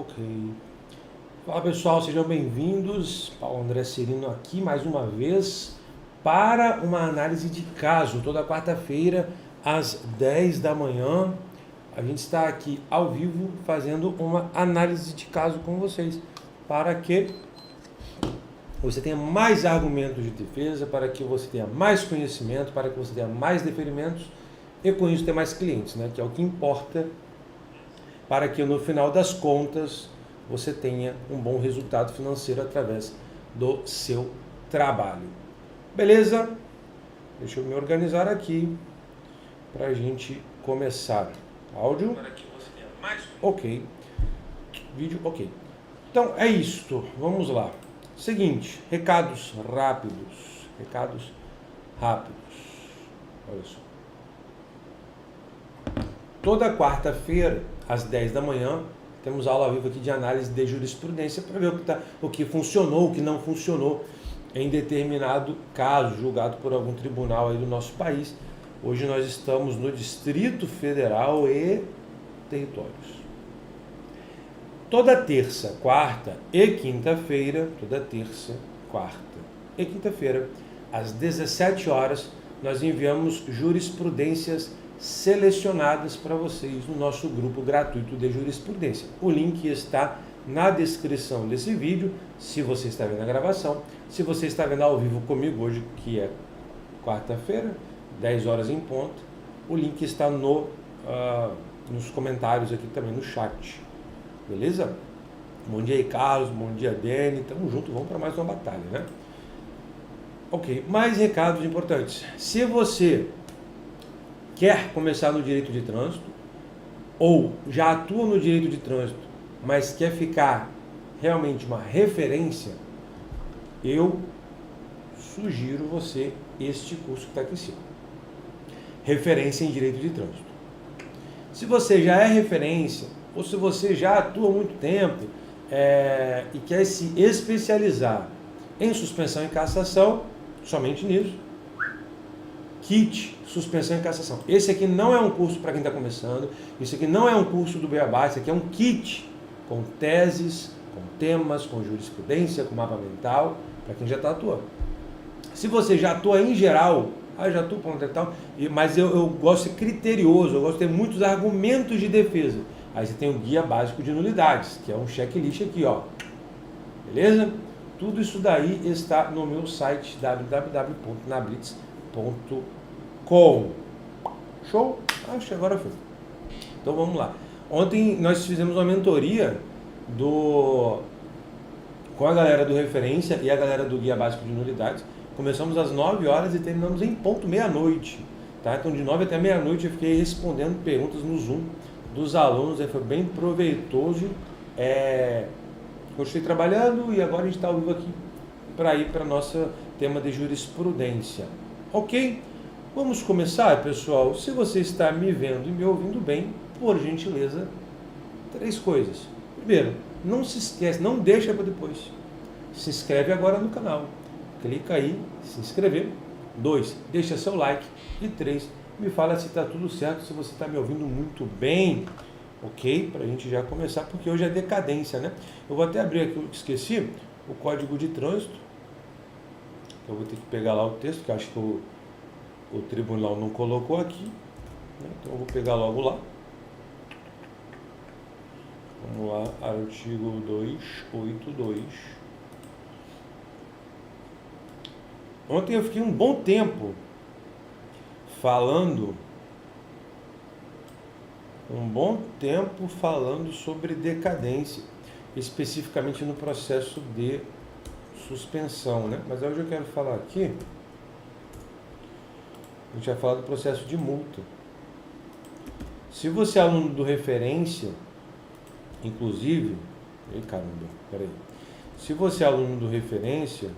Ok. Fala pessoal, sejam bem-vindos. Paulo André Serino aqui mais uma vez para uma análise de caso. Toda quarta-feira às 10 da manhã a gente está aqui ao vivo fazendo uma análise de caso com vocês para que você tenha mais argumentos de defesa, para que você tenha mais conhecimento, para que você tenha mais deferimentos e com isso ter mais clientes, né? Que é o que importa para que no final das contas você tenha um bom resultado financeiro através do seu trabalho. Beleza? Deixa eu me organizar aqui para a gente começar. Áudio? Para que você tenha mais... Ok. Vídeo? Ok. Então é isto. Vamos lá. Seguinte, recados rápidos. Recados rápidos. Olha só. Toda quarta-feira, às 10 da manhã, temos aula ao vivo aqui de análise de jurisprudência para ver o que funcionou, o que não funcionou em determinado caso, julgado por algum tribunal aí do nosso país. Hoje nós estamos no Distrito Federal e territórios. Toda terça, quarta e quinta-feira, às 17 horas, nós enviamos jurisprudências selecionadas para vocês no nosso grupo gratuito de jurisprudência. O link está na descrição desse vídeo, se você está vendo a gravação. Se você está vendo ao vivo comigo hoje, que é quarta-feira, 10 horas em ponto, o link está nos comentários aqui também, no chat. Beleza? Bom dia aí, Carlos, bom dia, Dani, tamo junto, vamos para mais uma batalha, né? Ok, mais recados importantes. Se você quer começar no direito de trânsito, ou já atua no direito de trânsito, mas quer ficar realmente uma referência, eu sugiro você este curso que está aqui em cima. Referência em direito de trânsito. Se você já é referência, ou se você já atua há muito tempo e quer se especializar em suspensão e cassação, somente nisso, kit suspensão e cassação. Esse aqui não é um curso para quem está começando, esse aqui não é um curso do Beabá, esse aqui é um kit com teses, com temas, com jurisprudência, com mapa mental, para quem já está atuando. Se você já atua em geral, já atua para tal, mas eu gosto de ser criterioso, eu gosto de ter muitos argumentos de defesa. Aí você tem o guia básico de nulidades, que é um checklist aqui, ó. Beleza? Tudo isso daí está no meu site www.nablitz.com. Show? Acho que agora foi. Então vamos lá. Ontem nós fizemos uma mentoria com a galera do Referência e a galera do Guia Básico de Nulidades. Começamos às 9 horas e terminamos em ponto meia-noite. Tá? Então de 9 até meia-noite eu fiquei respondendo perguntas no Zoom dos alunos. Foi bem proveitoso. Continuei trabalhando e agora a gente está ao vivo aqui para ir para o nosso tema de jurisprudência. Ok? Vamos começar, pessoal. Se você está me vendo e me ouvindo bem, por gentileza, 3 coisas. Primeiro, não se esquece, não deixa para depois. Se inscreve agora no canal. Clica aí, se inscrever. 2, deixa seu like. E 3, me fala se está tudo certo, se você está me ouvindo muito bem. Ok? Para a gente já começar, porque hoje é decadência, né? Eu vou até abrir aqui, eu esqueci, o Código de Trânsito. Eu vou ter que pegar lá o texto, que eu acho que o tribunal não colocou aqui, né? Então eu vou pegar logo lá. Vamos lá, artigo 282. Ontem eu fiquei um bom tempo falando sobre decadência, especificamente no processo de suspensão, né? Mas hoje eu quero falar aqui, a gente vai falar do processo de multa. Se você é aluno do Referência, inclusive, se você é aluno do Referência,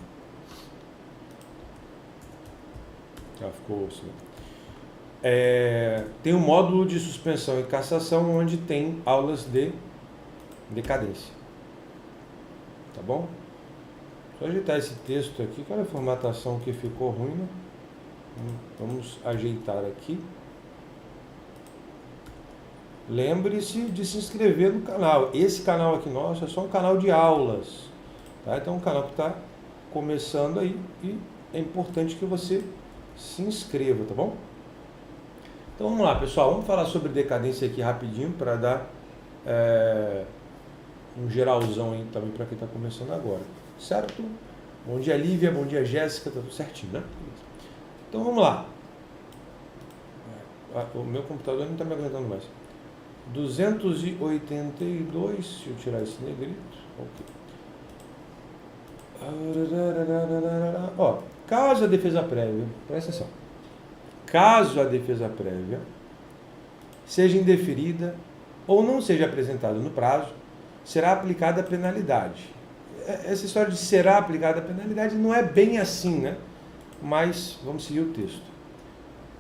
já ficou assim, tem um módulo de suspensão e cassação onde tem aulas de decadência, tá bom? Só ajeitar esse texto aqui, qual é a formatação que ficou ruim, né? Vamos ajeitar aqui. lembre-se de se inscrever no canal. Esse canal aqui nosso é só um canal de aulas, tá? Então é um canal que está começando aí e é importante que você se inscreva, tá bom? Então vamos lá, pessoal, vamos falar sobre decadência aqui rapidinho para dar um geralzão aí também para quem está começando agora, certo? Bom dia, Lívia, bom dia, Jéssica, tá tudo certinho, né? Então vamos lá. O meu computador não está me aguentando mais. 282, se eu tirar esse negrito, ok. Ó, caso a defesa prévia, presta atenção, caso a defesa prévia seja indeferida ou não seja apresentada no prazo, será aplicada a penalidade. Essa história de será aplicada a penalidade não é bem assim, né? Mas vamos seguir o texto.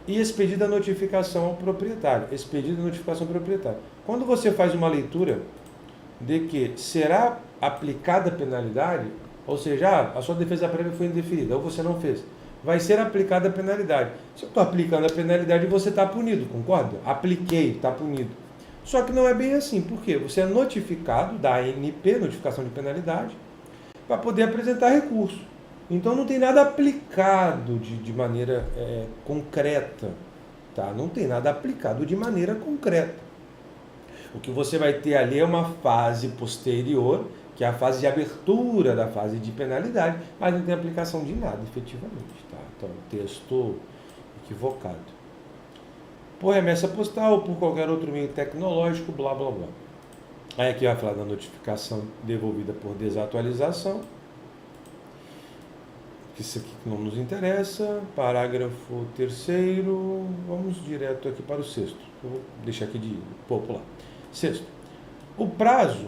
E expedida a notificação ao proprietário. Expedida a notificação ao proprietário. Quando você faz uma leitura de que será aplicada a penalidade, ou seja, a sua defesa prévia foi indeferida, ou você não fez, vai ser aplicada a penalidade. Se eu estou aplicando a penalidade, você está punido, concorda? Apliquei, está punido. Só que não é bem assim. Por quê? Você é notificado da ANP, notificação de penalidade, para poder apresentar recurso. Então não tem nada aplicado de maneira concreta, tá? Não tem nada aplicado de maneira concreta. O que você vai ter ali é uma fase posterior, que é a fase de abertura da fase de penalidade, mas não tem aplicação de nada efetivamente, tá? Então, texto equivocado. Por remessa postal ou por qualquer outro meio tecnológico, blá blá blá. Aí aqui vai falar da notificação devolvida por desatualização. Isso aqui que não nos interessa. Parágrafo 3º. Vamos direto aqui para o 6º. Eu vou deixar aqui de popular. 6º. O prazo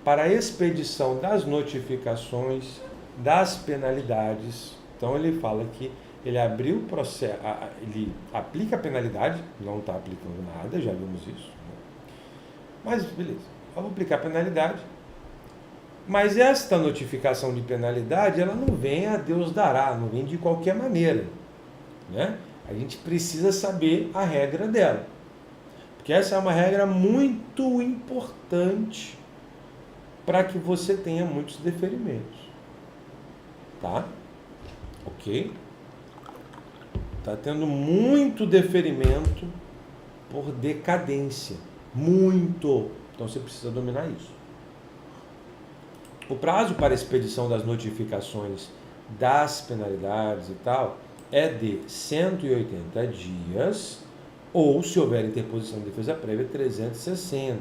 para a expedição das notificações das penalidades. Então ele fala que ele abriu o processo, ele aplica a penalidade, não está aplicando nada, já vimos isso. Mas beleza, eu vou aplicar a penalidade. Mas esta notificação de penalidade, ela não vem a Deus dará, não vem de qualquer maneira, né? A gente precisa saber a regra dela, porque essa é uma regra muito importante para que você tenha muitos deferimentos, tá? Ok? Tá tendo muito deferimento por decadência, muito. Então você precisa dominar isso. O prazo para a expedição das notificações das penalidades e tal é de 180 dias ou, se houver interposição de defesa prévia, 360,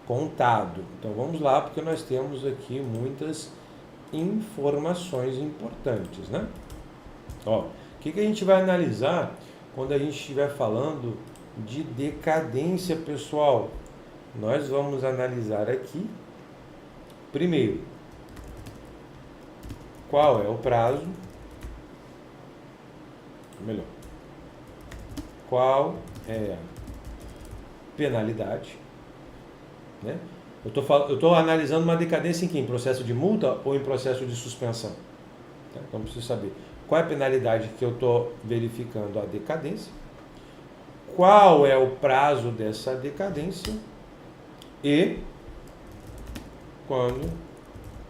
contado. Então vamos lá, porque nós temos aqui muitas informações importantes, né? Ó, o que a gente vai analisar quando a gente estiver falando de decadência, pessoal? Nós vamos analisar aqui, primeiro, qual é o prazo, melhor, qual é a penalidade, né? Eu estou analisando uma decadência em que? Em processo de multa ou em processo de suspensão? Tá? Então preciso saber qual é a penalidade que eu estou verificando a decadência, qual é o prazo dessa decadência e quando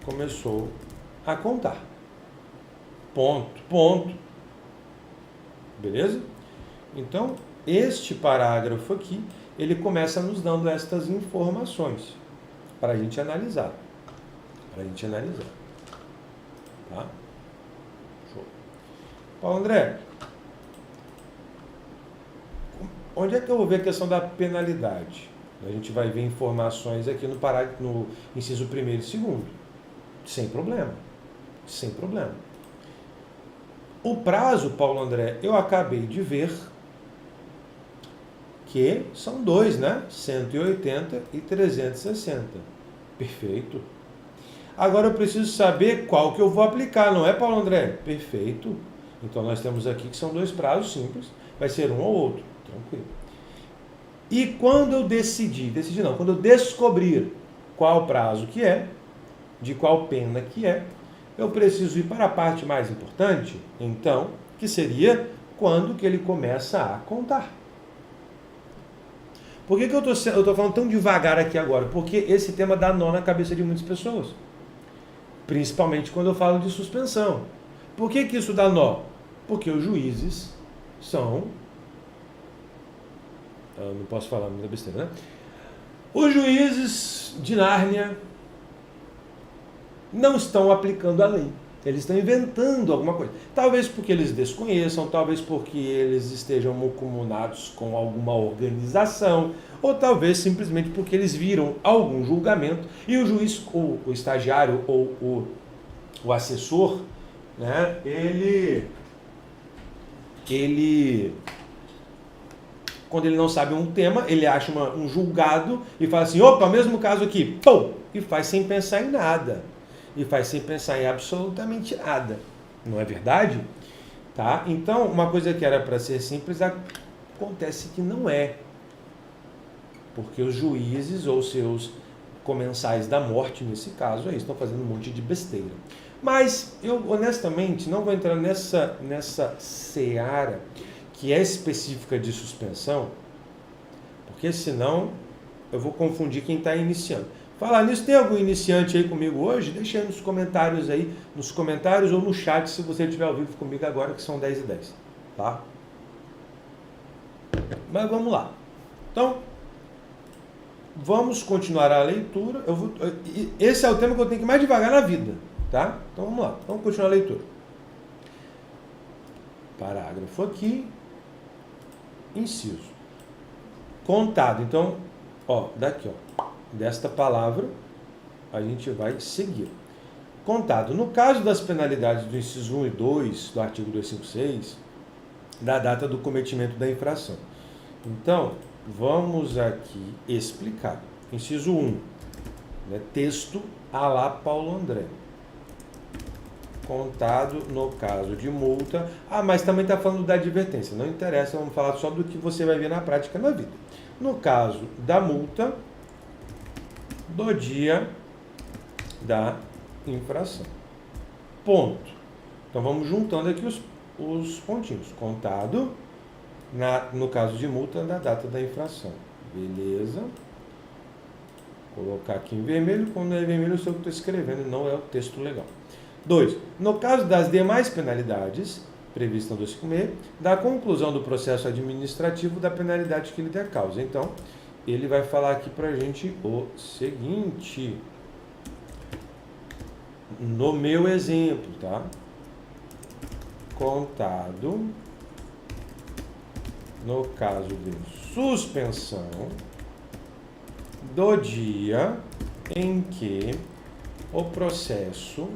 começou a contar. Ponto. Beleza? Então, este parágrafo aqui, ele começa nos dando estas informações para a gente analisar. Tá? Show. Paulo André, onde é que eu vou ver a questão da penalidade? A gente vai ver informações aqui no parágrafo, no inciso 1º e 2º. Sem problema. O prazo, Paulo André, eu acabei de ver que são dois, né? 180 e 360. Perfeito. Agora eu preciso saber qual que eu vou aplicar, não é, Paulo André? Perfeito. Então nós temos aqui que são dois prazos simples. Vai ser um ou outro. Tranquilo. E quando eu quando eu descobrir qual prazo que é, de qual pena que é, eu preciso ir para a parte mais importante, então, que seria quando que ele começa a contar. Por que eu estou falando tão devagar aqui agora? Porque esse tema dá nó na cabeça de muitas pessoas. Principalmente quando eu falo de suspensão. Por que isso dá nó? Porque os juízes são... Eu não posso falar muita besteira, né? Os juízes de Nárnia não estão aplicando a lei. Eles estão inventando alguma coisa. Talvez porque eles desconheçam, talvez porque eles estejam mancomunados com alguma organização, ou talvez simplesmente porque eles viram algum julgamento e o juiz, ou o estagiário, ou o assessor, né, ele, quando ele não sabe um tema, ele acha um julgado e fala assim, opa, mesmo caso aqui, pum, e faz sem pensar em nada. E faz sem pensar em absolutamente nada. Não é verdade? Tá? Então, uma coisa que era para ser simples, acontece que não é. Porque os juízes ou seus comensais da morte, nesse caso, aí estão fazendo um monte de besteira. Mas eu, honestamente, não vou entrar nessa seara que é específica de suspensão, porque senão eu vou confundir quem está iniciando. Falar nisso, tem algum iniciante aí comigo hoje? Deixa aí nos comentários ou no chat, se você estiver ao vivo comigo agora, que são 10h10, tá? Mas vamos lá. Então, vamos continuar a leitura. Esse é o tema que eu tenho que ir mais devagar na vida, tá? Então vamos lá, vamos continuar a leitura. Parágrafo aqui, inciso. Contado, então, daqui, desta palavra, a gente vai seguir. Contado. No caso das penalidades do inciso 1 e 2 do artigo 256, da data do cometimento da infração. Então, vamos aqui explicar. Inciso 1, né, texto à la Paulo André. Contado no caso de multa. Mas também está falando da advertência. Não interessa, vamos falar só do que você vai ver na prática na vida. No caso da multa, do dia da infração. Ponto. Então vamos juntando aqui os pontinhos. Contado, no caso de multa, na data da infração. Beleza. Vou colocar aqui em vermelho. Quando é vermelho, eu sei o que estou escrevendo, não é o texto legal. 2. No caso das demais penalidades, previstas no 256, da conclusão do processo administrativo da penalidade que lhe der causa. Então, ele vai falar aqui para a gente o seguinte, no meu exemplo, tá? Contado, no caso de suspensão, do dia em que o processo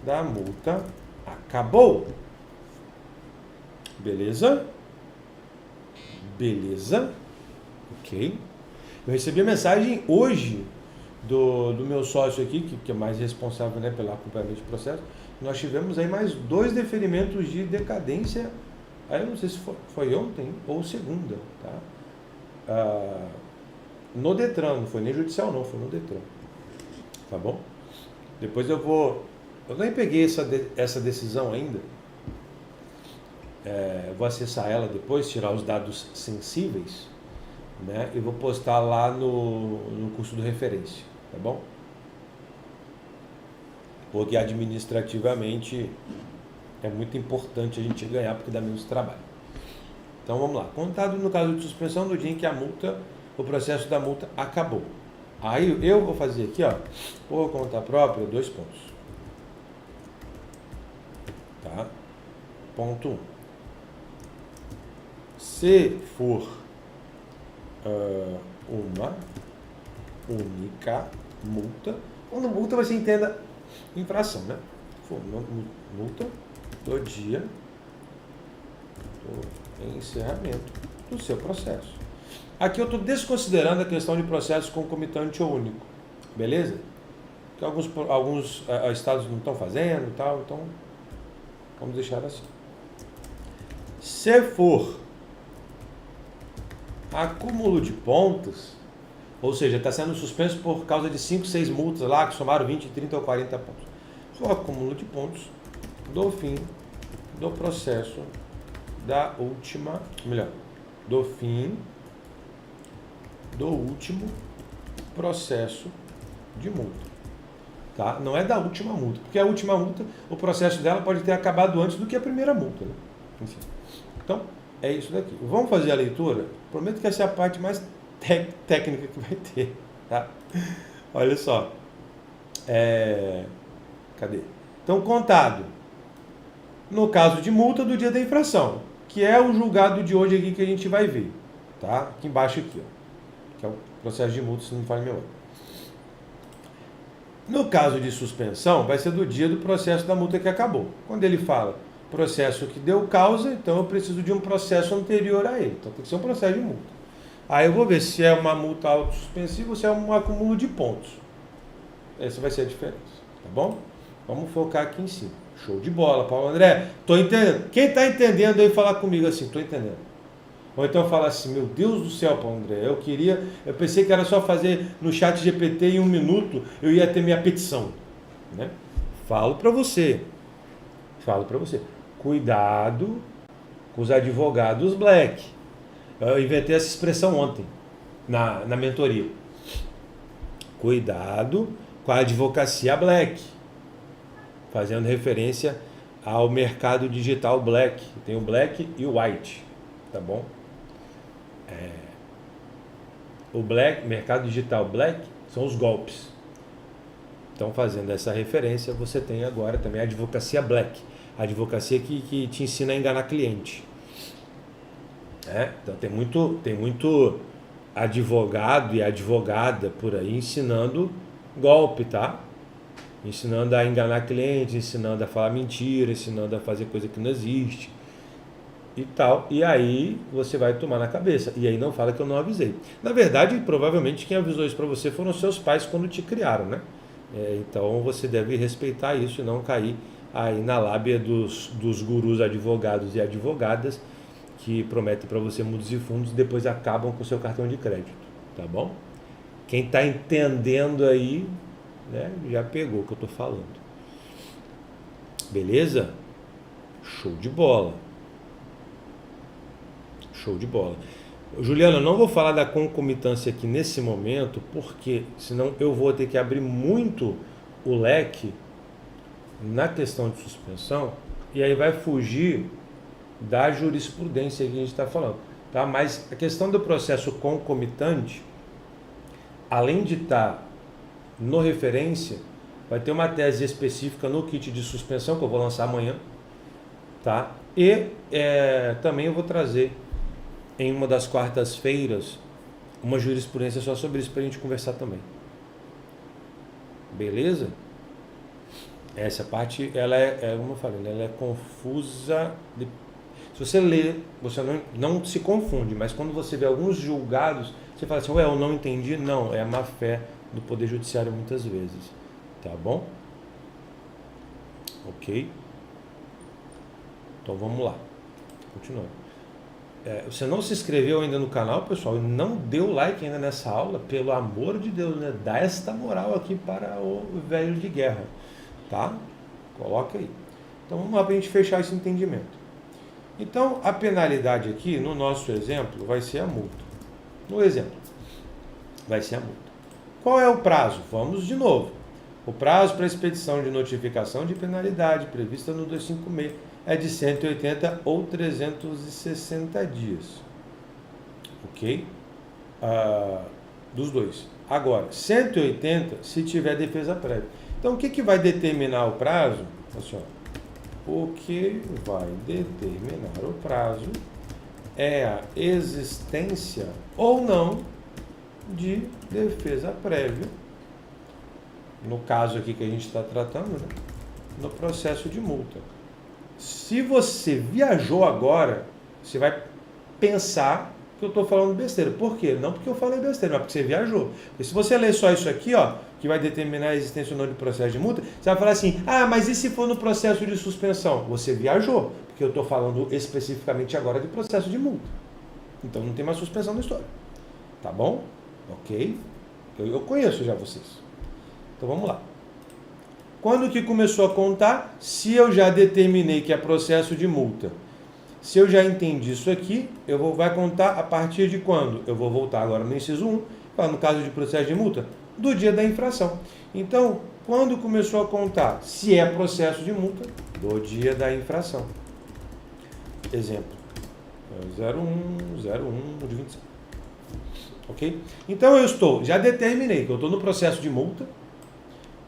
da multa acabou. Beleza? Beleza? Ok. Eu recebi a mensagem hoje do meu sócio aqui, que é mais responsável, né, pelo acompanhamento de processo. Nós tivemos aí mais 2 deferimentos de decadência. Aí eu não sei se foi ontem ou segunda, tá? No Detran, não foi nem judicial não, foi no Detran. Tá bom? Depois eu nem peguei essa decisão ainda. Vou acessar ela depois, tirar os dados sensíveis, né? E vou postar lá no curso do referência, tá bom? Porque administrativamente é muito importante a gente ganhar, porque dá menos trabalho. Então vamos lá. Contado no caso de suspensão do dia em que o processo da multa acabou. Aí eu vou fazer aqui, por conta própria, 2 pontos. Tá? Ponto 1. Se for uma única multa, quando multa você entenda infração, né? Se for uma multa do dia do encerramento do seu processo. Aqui eu estou desconsiderando a questão de processo concomitante ou único, beleza? Que alguns estados não estão fazendo e tal, então vamos deixar assim. Se for acúmulo de pontos, ou seja, está sendo suspenso por causa de 5, 6 multas lá, que somaram 20, 30 ou 40 pontos. O acúmulo de pontos do fim do processo do fim do último processo de multa. Tá? Não é da última multa, porque a última multa, o processo dela pode ter acabado antes do que a primeira multa. Né? Enfim. Então, é isso daqui. Vamos fazer a leitura? Prometo que essa é a parte mais técnica que vai ter. Tá? Olha só. Cadê? Então, contado. No caso de multa do dia da infração, que é o julgado de hoje aqui que a gente vai ver. Tá? Aqui embaixo, aqui, ó, que é o processo de multa, se não me falha a memória. No caso de suspensão, vai ser do dia do processo da multa que acabou. Quando ele fala processo que deu causa, então eu preciso de um processo anterior a ele. Então tem que ser um processo de multa. Aí eu vou ver se é uma multa autosuspensiva ou se é um acúmulo de pontos. Essa vai ser a diferença, tá bom? Vamos focar aqui em cima. Show de bola, Paulo André. Tô entendendo. Quem está entendendo aí, falar comigo assim, tô entendendo. Ou então fala assim, meu Deus do céu, Paulo André, eu pensei que era só fazer no chat GPT em 1 minuto, eu ia ter minha petição. Né? Falo para você. Cuidado com os advogados black. Eu inventei essa expressão ontem, na mentoria. Cuidado com a advocacia black. Fazendo referência ao mercado digital black. Tem o black e o white, tá bom? O black, mercado digital black, são os golpes. Então, fazendo essa referência, você tem agora também a advocacia black. A advocacia que te ensina a enganar cliente. Então, tem muito advogado e advogada por aí ensinando golpe, tá? Ensinando a enganar cliente, ensinando a falar mentira, ensinando a fazer coisa que não existe. E tal, e aí você vai tomar na cabeça, e aí não fala que eu não avisei. Na verdade, provavelmente quem avisou isso para você foram seus pais quando te criaram, né? Então você deve respeitar isso e não cair aí na lábia dos gurus advogados e advogadas que prometem para você mundos e fundos e depois acabam com o seu cartão de crédito, tá bom? Quem está entendendo aí, né, já pegou o que eu estou falando. Beleza? Show de bola. Show de bola. Juliana, eu não vou falar da concomitância aqui nesse momento, porque senão eu vou ter que abrir muito o leque na questão de suspensão, e aí vai fugir da jurisprudência que a gente está falando. Tá? Mas a questão do processo concomitante, além de estar no referência, vai ter uma tese específica no kit de suspensão, que eu vou lançar amanhã. Tá? E também eu vou trazer em uma das quartas-feiras uma jurisprudência só sobre isso para a gente conversar também. Beleza? Essa parte, ela como eu falei, ela é confusa. Se você lê, você não se confunde, mas quando você vê alguns julgados, você fala assim, eu não entendi. Não, é a má fé do Poder Judiciário muitas vezes. Tá bom? Ok? Então vamos lá. Continuando. Você não se inscreveu ainda no canal, pessoal, e não deu like ainda nessa aula, pelo amor de Deus, né? Dá esta moral aqui para o velho de guerra, tá? Coloca aí. Então vamos lá para a gente fechar esse entendimento. Então a penalidade aqui, no nosso exemplo, vai ser a multa. No exemplo, vai ser a multa. Qual é o prazo? Vamos de novo. O prazo para expedição de notificação de penalidade prevista no 256 é de 180 ou 360 dias. Ok? Dos dois. Agora, 180 se tiver defesa prévia. Então, o que vai determinar o prazo? Assim, o que vai determinar o prazo é a existência ou não de defesa prévia, no caso aqui que a gente está tratando, né, no processo de multa. Se você viajou agora, você vai pensar que eu estou falando besteira. Por quê? Não porque eu falei besteira, mas porque você viajou. Porque se você ler só isso aqui, que vai determinar a existência ou não de processo de multa, você vai falar assim, mas e se for no processo de suspensão? Você viajou, porque eu estou falando especificamente agora de processo de multa. Então não tem mais suspensão na história. Tá bom? Ok? Eu conheço já vocês. Então vamos lá. Quando que começou a contar? Se eu já determinei que é processo de multa Se eu já entendi isso aqui, vai contar a partir de quando? Eu vou voltar agora no inciso 1, no caso de processo de multa, do dia da infração. Então, quando começou a contar? Se é processo de multa, do dia da infração. Exemplo, 01 de 25. Ok? Então já determinei que eu estou no processo de multa,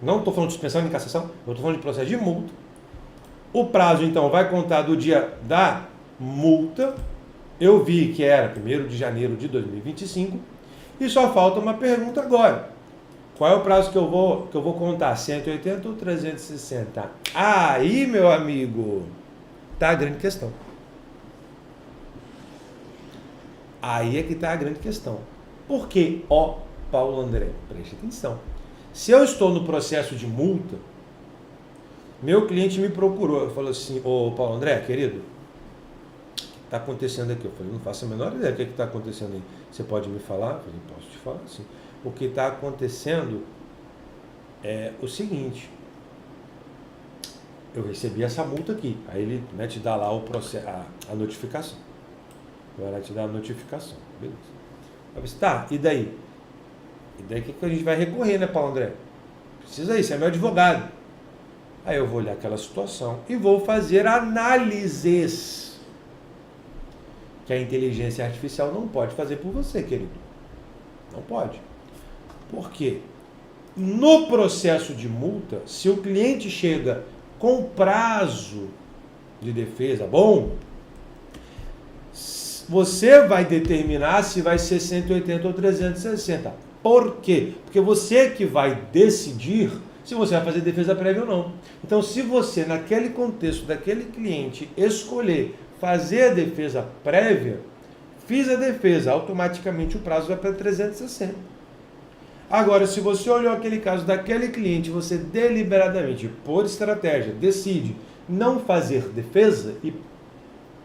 não estou falando de suspensão nem cassação, eu estou falando de processo de multa. O prazo, então, vai contar do dia da multa. Eu vi que era 1º de janeiro de 2025 e só falta uma pergunta agora. Qual é o prazo que eu vou contar? 180 ou 360? Aí, meu amigo, tá a grande questão. Aí é que está a grande questão. Por que, Paulo André? Preste atenção. Se eu estou no processo de multa, meu cliente me procurou, falou assim, Paulo André, querido, o que está acontecendo aqui? Eu falei, não faço a menor ideia do que está acontecendo aí. Você pode me falar? Eu falei, posso te falar, sim. O que está acontecendo é o seguinte, eu recebi essa multa aqui, aí ele te dá lá a notificação. Vai lá te dar a notificação, beleza. Aí você, tá, e daí? E daí o que a gente vai recorrer, né, Paulo André? Precisa isso, é meu advogado. Aí eu vou olhar aquela situação e vou fazer análises que a inteligência artificial não pode fazer por você, querido. Não pode. Por quê? No processo de multa, se o cliente chega com prazo de defesa bom, você vai determinar se vai ser 180 ou 360. Por quê? Porque você que vai decidir se você vai fazer defesa prévia ou não. Então, se você, naquele contexto daquele cliente, escolher fazer a defesa prévia, fiz a defesa, automaticamente o prazo vai para 360. Agora, se você olhou aquele caso daquele cliente, você deliberadamente, por estratégia, decide não fazer defesa e,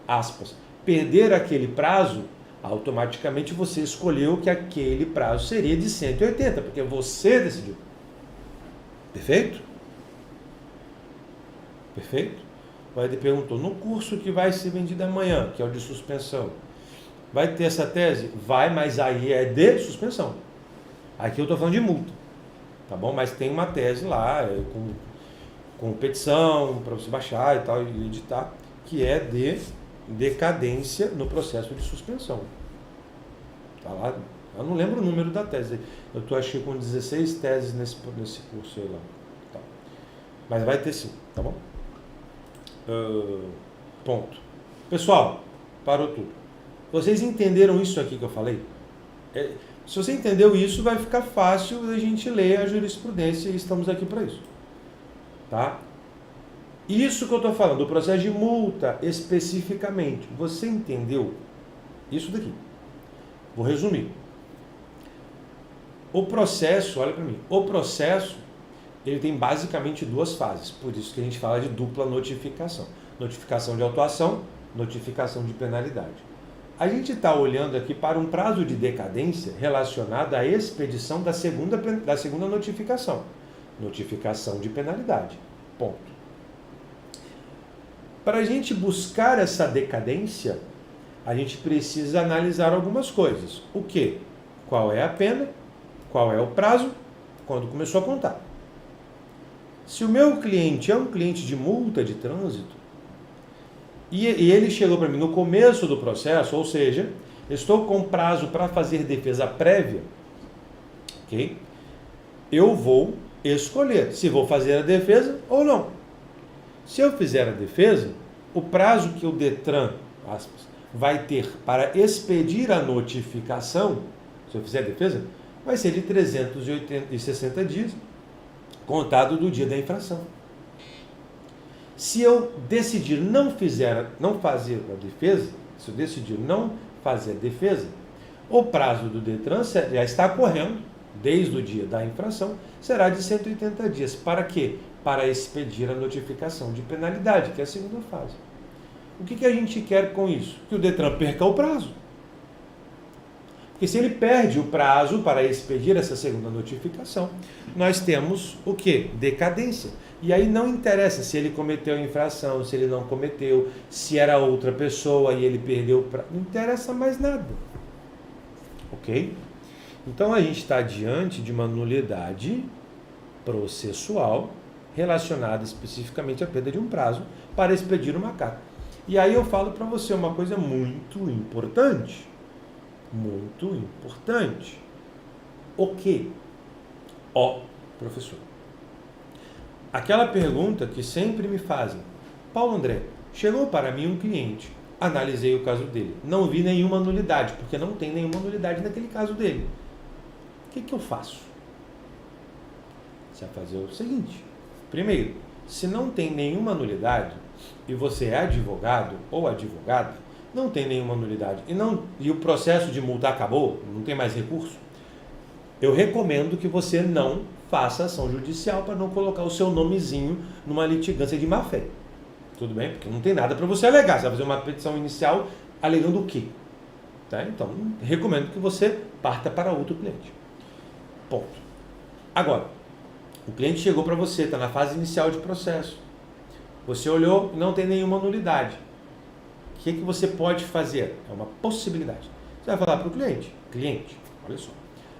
aspas, perder aquele prazo, automaticamente você escolheu que aquele prazo seria de 180, porque você decidiu. Perfeito? Perfeito? O Ed perguntou, no curso que vai ser vendido amanhã, que é o de suspensão, vai ter essa tese? Vai, mas aí é de suspensão. Aqui eu estou falando de multa, tá bom? Mas tem uma tese lá, com petição, para você baixar e tal, e editar, que é de decadência no processo de suspensão. Tá lá, eu não lembro o número da tese, eu estou acho que com 16 teses nesse curso aí lá. Tá. Mas vai ter sim, tá bom? Ponto. Pessoal, parou tudo. Vocês entenderam isso aqui que eu falei? Se você entendeu isso, vai ficar fácil a gente ler a jurisprudência e estamos aqui para isso. Tá? Isso que eu estou falando, o processo de multa especificamente, você entendeu isso daqui? Vou resumir. O processo, olha para mim, o processo ele tem basicamente duas fases, por isso que a gente fala de dupla notificação. Notificação de autuação, notificação de penalidade. A gente está olhando aqui para um prazo de decadência relacionado à expedição da segunda notificação. Notificação de penalidade. Ponto. Para a gente buscar essa decadência, a gente precisa analisar algumas coisas. O quê? Qual é a pena? Qual é o prazo? Quando começou a contar. Se o meu cliente é um cliente de multa de trânsito, e ele chegou para mim no começo do processo, ou seja, estou com prazo para fazer defesa prévia, ok? Eu vou escolher se vou fazer a defesa ou não. Se eu fizer a defesa, o prazo que o Detran, aspas, vai ter para expedir a notificação, se eu fizer a defesa, vai ser de 360 dias, contado do dia da infração. Se eu decidir não fazer a defesa, se eu decidir não fazer a defesa, o prazo do Detran já está correndo, desde o dia da infração, será de 180 dias. Para quê? Para expedir a notificação de penalidade, que é a segunda fase. O que a gente quer com isso? Que o Detran perca o prazo. Porque se ele perde o prazo para expedir essa segunda notificação, nós temos o quê? Decadência. E aí não interessa se ele cometeu infração, se ele não cometeu, se era outra pessoa e ele perdeu o prazo. Não interessa mais nada. Ok? Então a gente está diante de uma nulidade processual relacionada especificamente à perda de um prazo para expedir uma carta. E aí eu falo para você uma coisa muito importante. Muito importante. O quê? Ó, professor. Aquela pergunta que sempre me fazem. Paulo André, chegou para mim um cliente, analisei o caso dele, não vi nenhuma nulidade, porque não tem nenhuma nulidade naquele caso dele. O que eu faço? Você vai fazer o seguinte. Primeiro, se não tem nenhuma nulidade e você é advogado ou advogada, não tem nenhuma nulidade e o processo de multa acabou, não tem mais recurso, eu recomendo que você não faça ação judicial para não colocar o seu nomezinho numa litigância de má-fé. Tudo bem? Porque não tem nada para você alegar. Você vai fazer uma petição inicial alegando o quê? Tá? Então, recomendo que você parta para outro cliente. Ponto. Agora, o cliente chegou para você, está na fase inicial de processo. Você olhou e não tem nenhuma nulidade. O que você pode fazer? É uma possibilidade. Você vai falar para o cliente, olha só,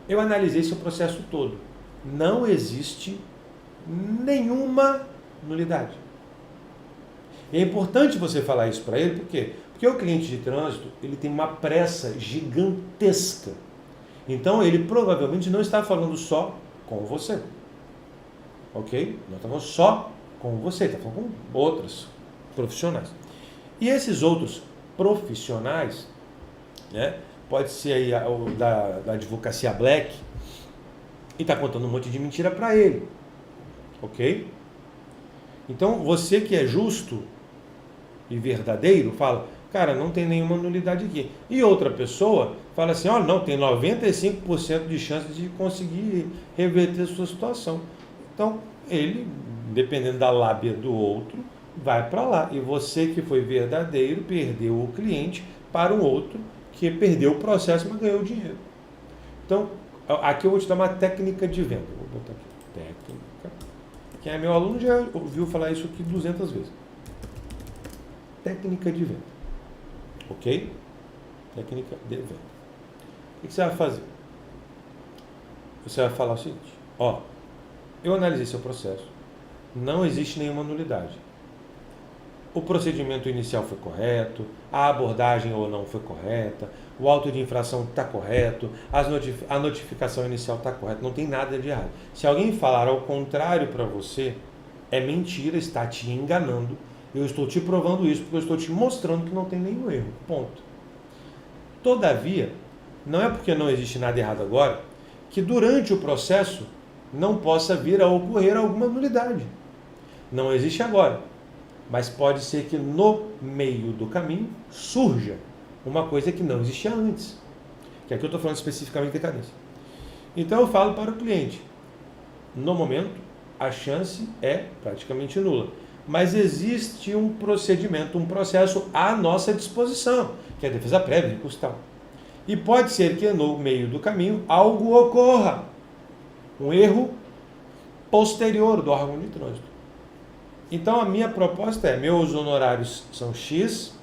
eu analisei seu processo todo. Não existe nenhuma nulidade. E é importante você falar isso para ele, por quê? Porque o cliente de trânsito, ele tem uma pressa gigantesca. Então, ele provavelmente não está falando só com você. Ok? Não está falando só com você, está falando com outros profissionais. E esses outros profissionais, né, pode ser aí o da advocacia black, e está contando um monte de mentira para ele. Ok? Então, você que é justo e verdadeiro, fala, cara, não tem nenhuma nulidade aqui. E outra pessoa fala assim, olha, não, tem 95% de chance de conseguir reverter a sua situação. Então, ele, dependendo da lábia do outro, vai para lá. E você que foi verdadeiro, perdeu o cliente para um outro que perdeu o processo, mas ganhou o dinheiro. Então, aqui eu vou te dar uma técnica de venda. Vou botar aqui, técnica. Quem é meu aluno já ouviu falar isso aqui 200 vezes. Técnica de venda. Ok? Técnica de venda. O que você vai fazer? Você vai falar o seguinte, ó, eu analisei seu processo, não existe nenhuma nulidade. O procedimento inicial foi correto, a abordagem ou não foi correta, o auto de infração está correto, a notificação inicial está correta, não tem nada de errado. Se alguém falar ao contrário para você, é mentira, está te enganando. Eu estou te provando isso porque eu estou te mostrando que não tem nenhum erro. Ponto. Todavia, não é porque não existe nada errado agora, que durante o processo não possa vir a ocorrer alguma nulidade. Não existe agora. Mas pode ser que no meio do caminho surja uma coisa que não existia antes. Que aqui eu estou falando especificamente de decadência. Então eu falo para o cliente, no momento a chance é praticamente nula. Mas existe um procedimento, um processo à nossa disposição, que é a defesa prévia e recursal. E pode ser que no meio do caminho algo ocorra, um erro posterior do órgão de trânsito. Então a minha proposta é, meus honorários são X,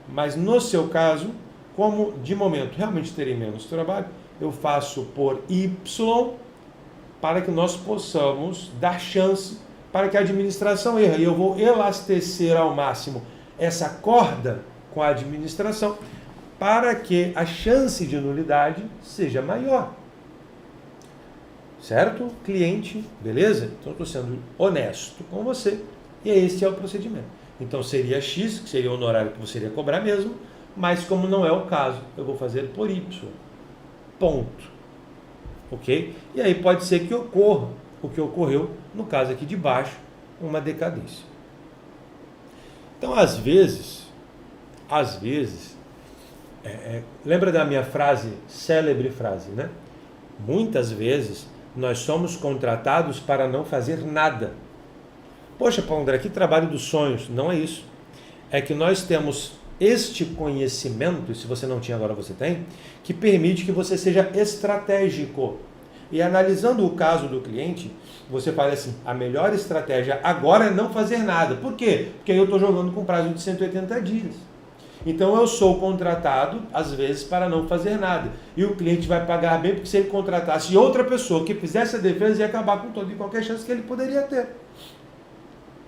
mas no seu caso, como de momento realmente terei menos trabalho, eu faço por Y para que nós possamos dar chance para que a administração erre. E eu vou elastecer ao máximo essa corda com a administração para que a chance de nulidade seja maior. Certo? Cliente, beleza? Então eu estou sendo honesto com você e esse é o procedimento. Então seria X, que seria o honorário que você iria cobrar mesmo, mas como não é o caso, eu vou fazer por Y. Ponto. Ok? E aí pode ser que ocorra o que ocorreu no caso aqui de baixo, uma decadência. Então, às vezes, lembra da minha frase, célebre frase, né? Muitas vezes nós somos contratados para não fazer nada. Poxa, Paulo André, que trabalho dos sonhos. Não é isso. É que nós temos este conhecimento, e se você não tinha agora você tem, que permite que você seja estratégico. E analisando o caso do cliente, você fala assim, a melhor estratégia agora é não fazer nada. Por quê? Porque eu estou jogando com prazo de 180 dias. Então eu sou contratado, às vezes, para não fazer nada. E o cliente vai pagar bem, porque se ele contratasse outra pessoa que fizesse a defesa, ia acabar com toda e qualquer chance que ele poderia ter.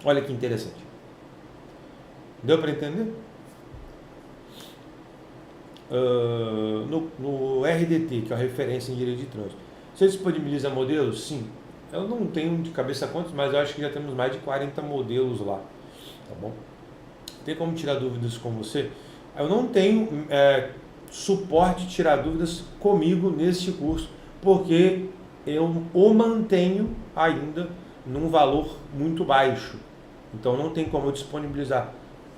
Olha que interessante. Deu para entender? No RDT, que é a referência em direito de trânsito, você disponibiliza modelos? Sim. Eu não tenho de cabeça quantos, mas eu acho que já temos mais de 40 modelos lá. Tá bom? Tem como tirar dúvidas com você? Eu não tenho suporte de tirar dúvidas comigo neste curso, porque eu o mantenho ainda num valor muito baixo. Então não tem como eu disponibilizar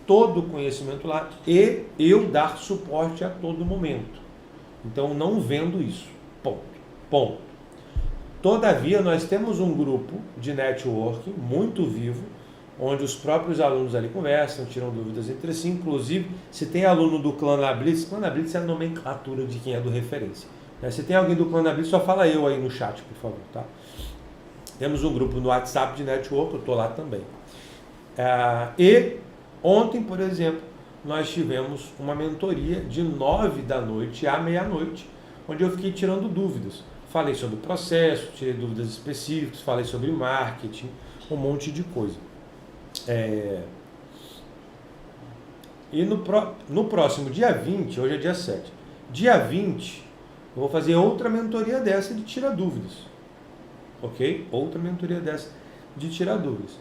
todo o conhecimento lá e eu dar suporte a todo momento. Então não vendo isso. Ponto. Todavia, nós temos um grupo de networking muito vivo, onde os próprios alunos ali conversam, tiram dúvidas entre si. Inclusive, se tem aluno do Clã da Blitz é a nomenclatura de quem é do referência. Se tem alguém do Clã da Blitz, só fala eu aí no chat, por favor. Tá? Temos um grupo no WhatsApp de network, eu estou lá também. E ontem, por exemplo, nós tivemos uma mentoria de 9 da noite à meia-noite, onde eu fiquei tirando dúvidas. Falei sobre o processo, tirei dúvidas específicas, falei sobre marketing, um monte de coisa. E no próximo dia 20, hoje é dia 7, dia 20, eu vou fazer outra mentoria dessa de tirar dúvidas. Ok? Outra mentoria dessa de tirar dúvidas.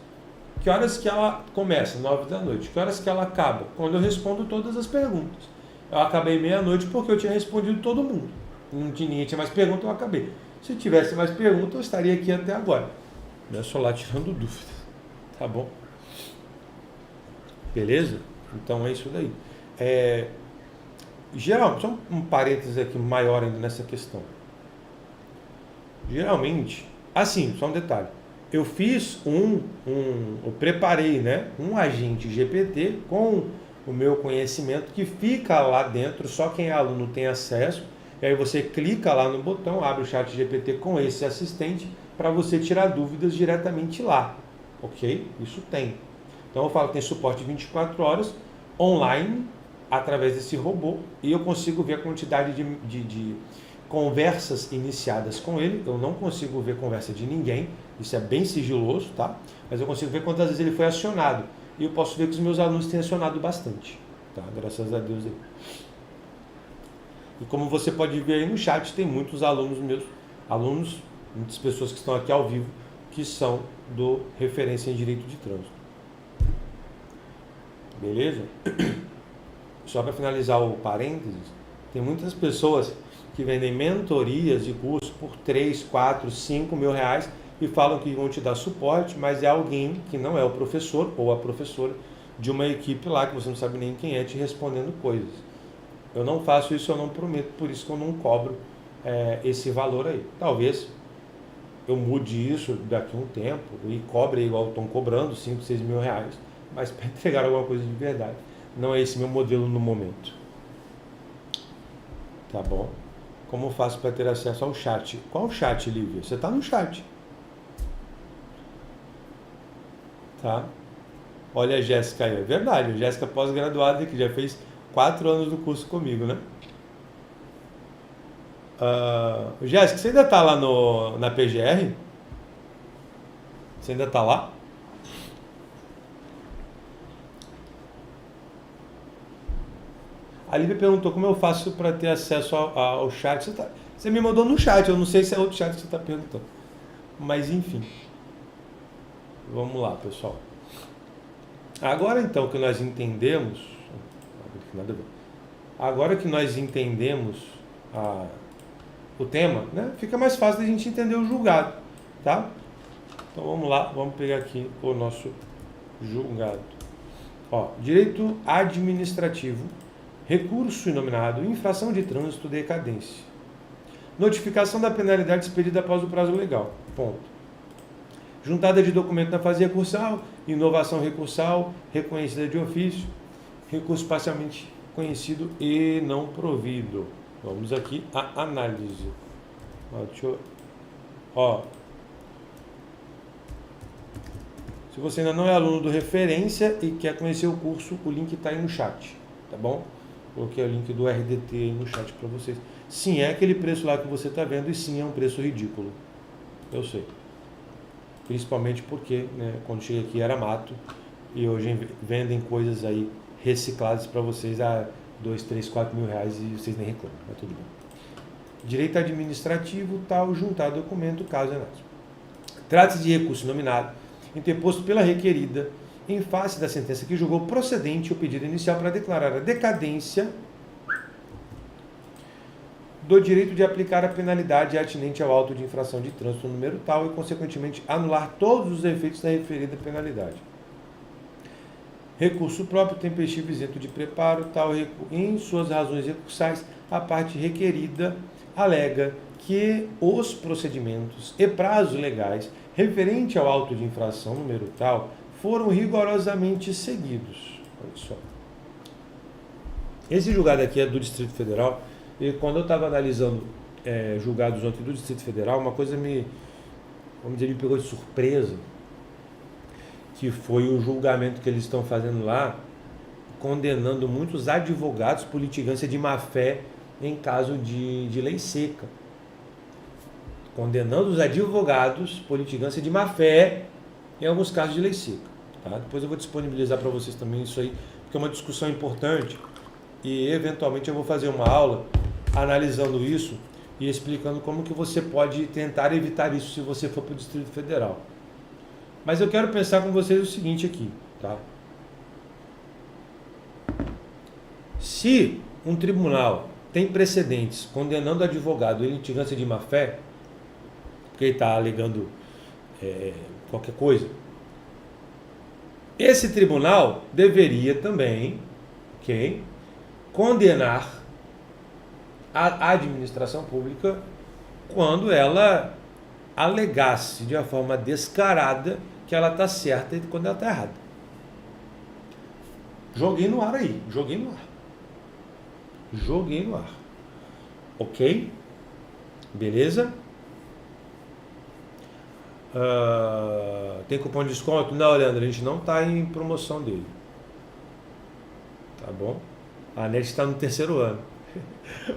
Que horas que ela começa? 9 da noite. Que horas que ela acaba? Quando eu respondo todas as perguntas. Eu acabei meia-noite porque eu tinha respondido todo mundo. Ninguém tinha mais perguntas, eu acabei. Se tivesse mais perguntas, eu estaria aqui até agora. Não é só lá tirando dúvidas. Tá bom? Beleza? Então é isso daí. Geralmente, só um parênteses aqui maior ainda nessa questão. Geralmente, assim, só um detalhe. Eu fiz eu preparei, né, um agente GPT com o meu conhecimento que fica lá dentro, só quem é aluno tem acesso. E aí você clica lá no botão, abre o chat GPT com esse assistente para você tirar dúvidas diretamente lá. Ok? Isso tem. Então eu falo que tem suporte 24 horas online através desse robô e eu consigo ver a quantidade de conversas iniciadas com ele. Eu não consigo ver conversa de ninguém, isso é bem sigiloso, tá? Mas eu consigo ver quantas vezes ele foi acionado. E eu posso ver que os meus alunos têm acionado bastante, tá? Graças a Deus aí. E como você pode ver aí no chat, tem muitos alunos meus, muitas pessoas que estão aqui ao vivo, que são do Referência em Direito de Trânsito. Beleza? Só para finalizar o parênteses, tem muitas pessoas que vendem mentorias de curso por 3, 4, 5 mil reais e falam que vão te dar suporte, mas é alguém que não é o professor ou a professora de uma equipe lá, que você não sabe nem quem é, te respondendo coisas. Eu não faço isso, eu não prometo, por isso que eu não cobro esse valor aí. Talvez eu mude isso daqui a um tempo e cobre igual estão cobrando, 5, 6 mil reais, mas para entregar alguma coisa de verdade. Não é esse meu modelo no momento. Tá bom? Como eu faço para ter acesso ao chat? Qual chat, Lívia? Você está no chat. Tá? Olha a Jéssica aí. É verdade, a Jéssica pós-graduada que já fez 4 anos do curso comigo, né? Jéssica, você ainda está lá na PGR? Você ainda está lá? A Lívia perguntou como eu faço para ter acesso ao chat. Você me mandou no chat, eu não sei se é outro chat que você está perguntando. Mas enfim. Vamos lá, pessoal. Agora então que nós entendemos... Agora que nós entendemos o tema, né, fica mais fácil da gente entender o julgado, tá? Então vamos lá, vamos pegar aqui o nosso julgado. Direito administrativo, recurso inominado, infração de trânsito, decadência. Notificação da penalidade expedida após o prazo legal. Ponto. Juntada de documento na fase recursal, inovação recursal, reconhecida de ofício, Recurso parcialmente conhecido e não provido. Vamos aqui à análise. Se você ainda não é aluno do Referência e quer conhecer o curso, o link está aí no chat, tá bom? Coloquei o link do RDT aí no chat para vocês. Sim, é aquele preço lá que você está vendo e sim, é um preço ridículo. Eu sei. Principalmente porque, né, quando cheguei aqui era mato e hoje vendem coisas aí recicladas para vocês a 2, 3, 4 mil reais e vocês nem reclamam, mas tudo bem. Direito administrativo, tal, juntar documento, caso é nada. Trata-se de recurso nominado, interposto pela requerida, em face da sentença que julgou procedente o pedido inicial para declarar a decadência do direito de aplicar a penalidade atinente ao auto de infração de trânsito número tal e, consequentemente, anular todos os efeitos da referida penalidade. Recurso próprio, tempestivo, isento de preparo, tal, em suas razões recursais, a parte requerida alega que os procedimentos e prazos legais referente ao auto de infração número tal foram rigorosamente seguidos. Olha só. Esse julgado aqui é do Distrito Federal e quando eu estava analisando julgados ontem do Distrito Federal, uma coisa me pegou de surpresa, que foi o julgamento que eles estão fazendo lá, condenando muitos advogados por litigância de má-fé em caso de lei seca. Condenando os advogados por litigância de má-fé em alguns casos de lei seca. Tá? Depois eu vou disponibilizar para vocês também isso aí, porque é uma discussão importante e eventualmente eu vou fazer uma aula analisando isso e explicando como que você pode tentar evitar isso se você for para o Distrito Federal. Mas eu quero pensar com vocês o seguinte aqui, tá? Se um tribunal tem precedentes condenando advogado em litigância de má-fé, porque ele está alegando qualquer coisa, esse tribunal deveria também, condenar a administração pública quando ela alegasse de uma forma descarada que ela está certa e quando ela está errada. Joguei no ar aí, joguei no ar. Ok? Beleza? Tem cupom de desconto? Não, Leandro, a gente não está em promoção dele. Tá bom? A NET está no 3º ano.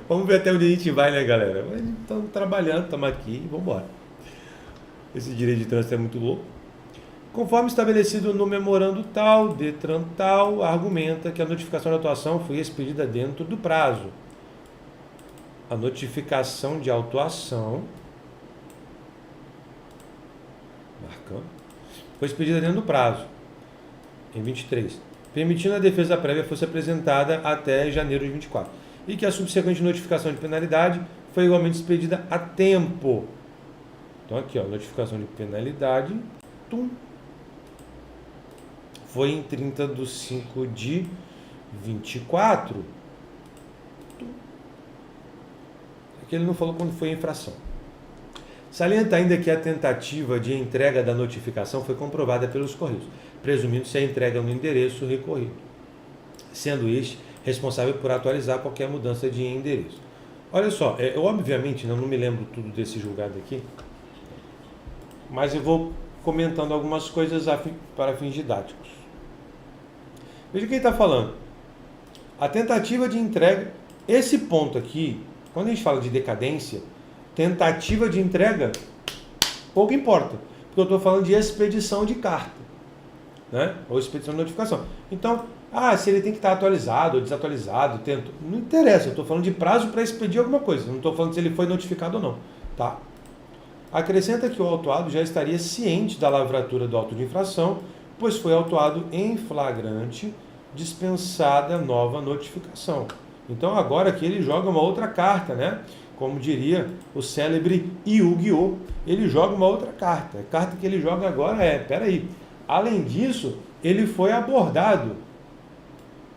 Vamos ver até onde a gente vai, né, galera? Estamos trabalhando, estamos aqui e vamos embora. Esse direito de trânsito é muito louco. Conforme estabelecido no memorando tal, Detran tal, argumenta que a notificação de autuação foi expedida dentro do prazo. A notificação de autuação foi expedida dentro do prazo, em 23, permitindo a defesa prévia fosse apresentada até janeiro de 24, e que a subsequente notificação de penalidade foi igualmente expedida a tempo. Então aqui, ó, notificação de penalidade, foi em 30/5/24. Aqui ele não falou quando foi a infração. Salienta ainda que a tentativa de entrega da notificação foi comprovada pelos Correios, presumindo-se a entrega no endereço recorrido, sendo este responsável por atualizar qualquer mudança de endereço. Olha só, eu obviamente não me lembro tudo desse julgado aqui, mas eu vou comentando algumas coisas para fins didáticos. Veja o que ele está falando. A tentativa de entrega, esse ponto aqui, quando a gente fala de decadência, tentativa de entrega, pouco importa, porque eu estou falando de expedição de carta, né? Ou expedição de notificação. Então, se ele tem que estar atualizado ou desatualizado, não interessa, eu estou falando de prazo para expedir alguma coisa, não estou falando se ele foi notificado ou não, tá? Acrescenta que o autuado já estaria ciente da lavratura do auto de infração, pois foi autuado em flagrante, dispensada nova notificação. Então agora aqui ele joga uma outra carta, né? Como diria o célebre Yu-Gi-Oh! Ele joga uma outra carta. A carta que ele joga agora peraí, além disso, ele foi abordado,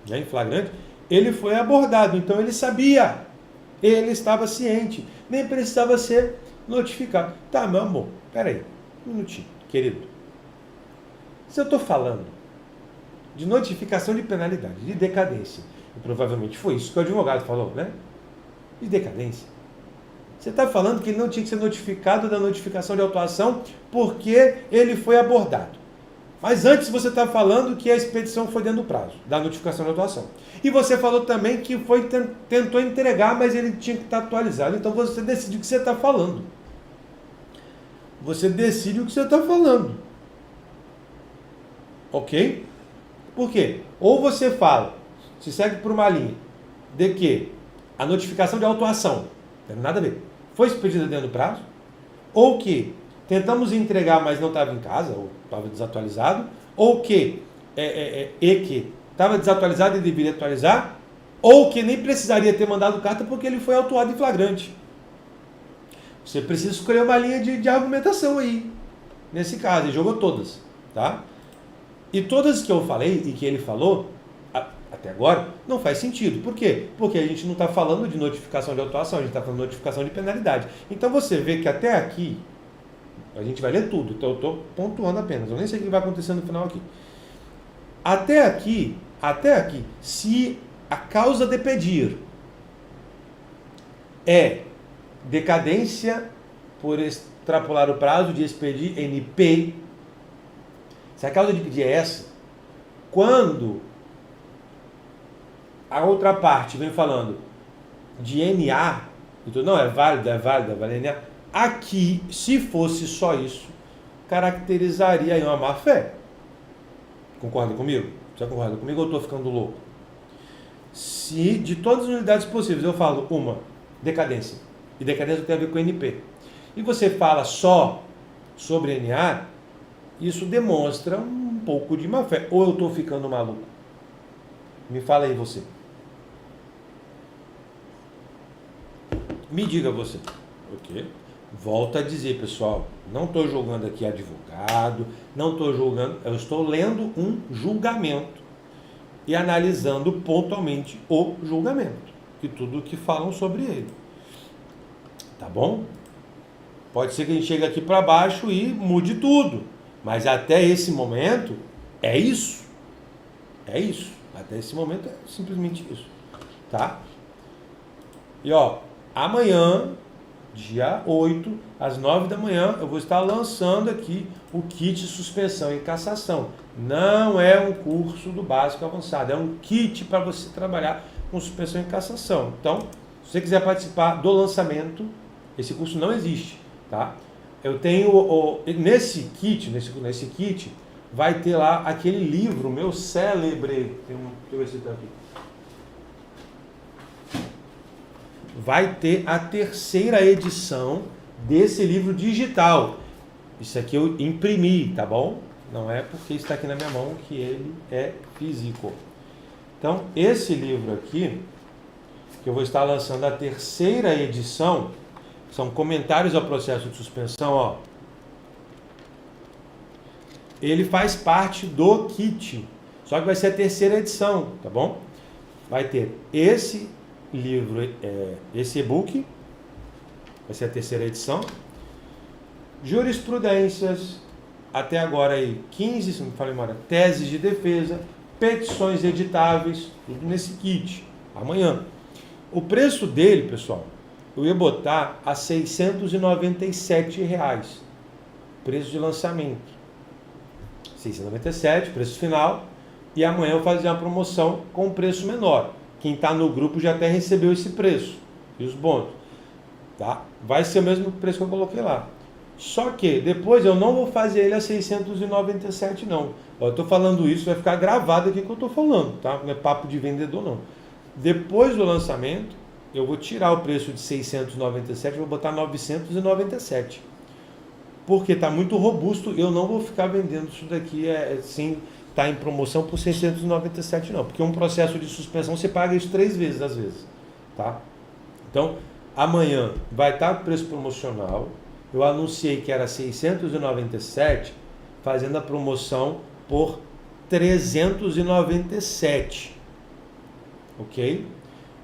né, em flagrante, ele foi abordado, então ele sabia, ele estava ciente, nem precisava ser notificado. Tá, meu amor, peraí, um minutinho, querido. Se eu estou falando de notificação de penalidade, de decadência. E provavelmente foi isso que o advogado falou, né? De decadência. Você está falando que ele não tinha que ser notificado da notificação de autuação porque ele foi abordado. Mas antes você está falando que a expedição foi dentro do prazo da notificação de autuação. E você falou também que tentou entregar, mas ele tinha que estar atualizado. Então você decide o que você está falando. Você decide o que você está falando. Ok? Por quê? Ou você fala, se segue por uma linha de que a notificação de autuação, não tem nada a ver, foi expedida dentro do prazo, ou que tentamos entregar, mas não estava em casa, ou estava desatualizado, ou que estava desatualizado e deveria atualizar, ou que nem precisaria ter mandado carta porque ele foi autuado em flagrante. Você precisa escolher uma linha de argumentação aí, nesse caso, ele jogou todas, tá? E todas que eu falei e que ele falou, até agora, não faz sentido. Por quê? Porque a gente não está falando de notificação de autuação, a gente está falando de notificação de penalidade. Então você vê que até aqui, a gente vai ler tudo, então eu estou pontuando apenas, eu nem sei o que vai acontecer no final aqui. Até aqui, se a causa de pedir é decadência por extrapolar o prazo de expedir NP, se a causa de pedir é essa, quando a outra parte vem falando de NA, então não, é válido NA, aqui, se fosse só isso, caracterizaria aí uma má fé. Concorda comigo? Você concorda comigo ou eu estou ficando louco? Se de todas as unidades possíveis eu falo uma, decadência, e decadência tem a ver com NP, e você fala só sobre NA, isso demonstra um pouco de má fé. Ou eu estou ficando maluco? Me fala aí você. Me diga você. Ok? Volto a dizer, pessoal, não estou julgando aqui advogado, não estou julgando, eu estou lendo um julgamento e analisando pontualmente o julgamento e tudo o que falam sobre ele. Tá bom? Pode ser que a gente chegue aqui para baixo e mude tudo, mas até esse momento é isso. É isso. Até esse momento é simplesmente isso. Tá? E ó, amanhã, dia 8, às 9 da manhã, eu vou estar lançando aqui o kit suspensão e cassação. Não é um curso do básico avançado, é um kit para você trabalhar com suspensão e cassação. Então, se você quiser participar do lançamento, esse curso não existe, tá? Eu tenho, nesse kit, vai ter lá aquele livro, meu célebre, deixa eu ver se está aqui. Vai ter a 3ª edição desse livro digital. Isso aqui eu imprimi, tá bom? Não é porque está aqui na minha mão que ele é físico. Então, esse livro aqui, que eu vou estar lançando a 3ª edição, são comentários ao processo de suspensão, ó. Ele faz parte do kit, só que vai ser a 3ª edição, tá bom? Vai ter esse livro, esse e-book, vai ser a 3ª edição, jurisprudências, até agora aí 15, se não me falha a memória, teses de defesa, petições editáveis, tudo nesse kit, amanhã. O preço dele, pessoal, eu ia botar a R$ 697, preço de lançamento. 697, preço final, e amanhã eu vou fazer uma promoção com preço menor. Quem está no grupo já até recebeu esse preço, e os bônus, tá? Vai ser o mesmo preço que eu coloquei lá. Só que depois eu não vou fazer ele a 697 não. Eu estou falando isso, vai ficar gravado aqui que eu estou falando, tá? Não é papo de vendedor não. Depois do lançamento, eu vou tirar o preço de 697 e vou botar 997. Porque está muito robusto, eu não vou ficar vendendo isso daqui sem estar em promoção por 697 não. Porque um processo de suspensão você paga isso 3 vezes às vezes, tá? Então, amanhã vai estar o preço promocional. Eu anunciei que era 697, fazendo a promoção por 397. Ok?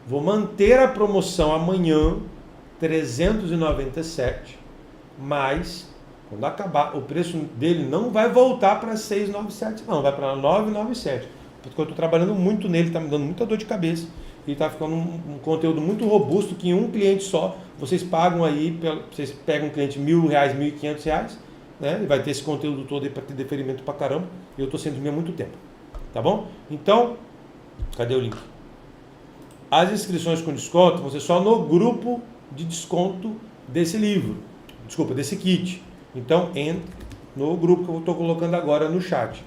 Vou manter a promoção amanhã, 397, mais Quando acabar, o preço dele não vai voltar para 697, não, vai para 997. Porque eu estou trabalhando muito nele, está me dando muita dor de cabeça. E está ficando um conteúdo muito robusto que em um cliente só, vocês pagam aí, vocês pegam um cliente R$1.000, R$1.500, né? E vai ter esse conteúdo todo aí para ter deferimento para caramba. E eu estou sendo há muito tempo. Tá bom? Então, cadê o link? As inscrições com desconto vão ser só no grupo de desconto desse livro. Desculpa, desse kit. Então, entre no grupo que eu estou colocando agora no chat.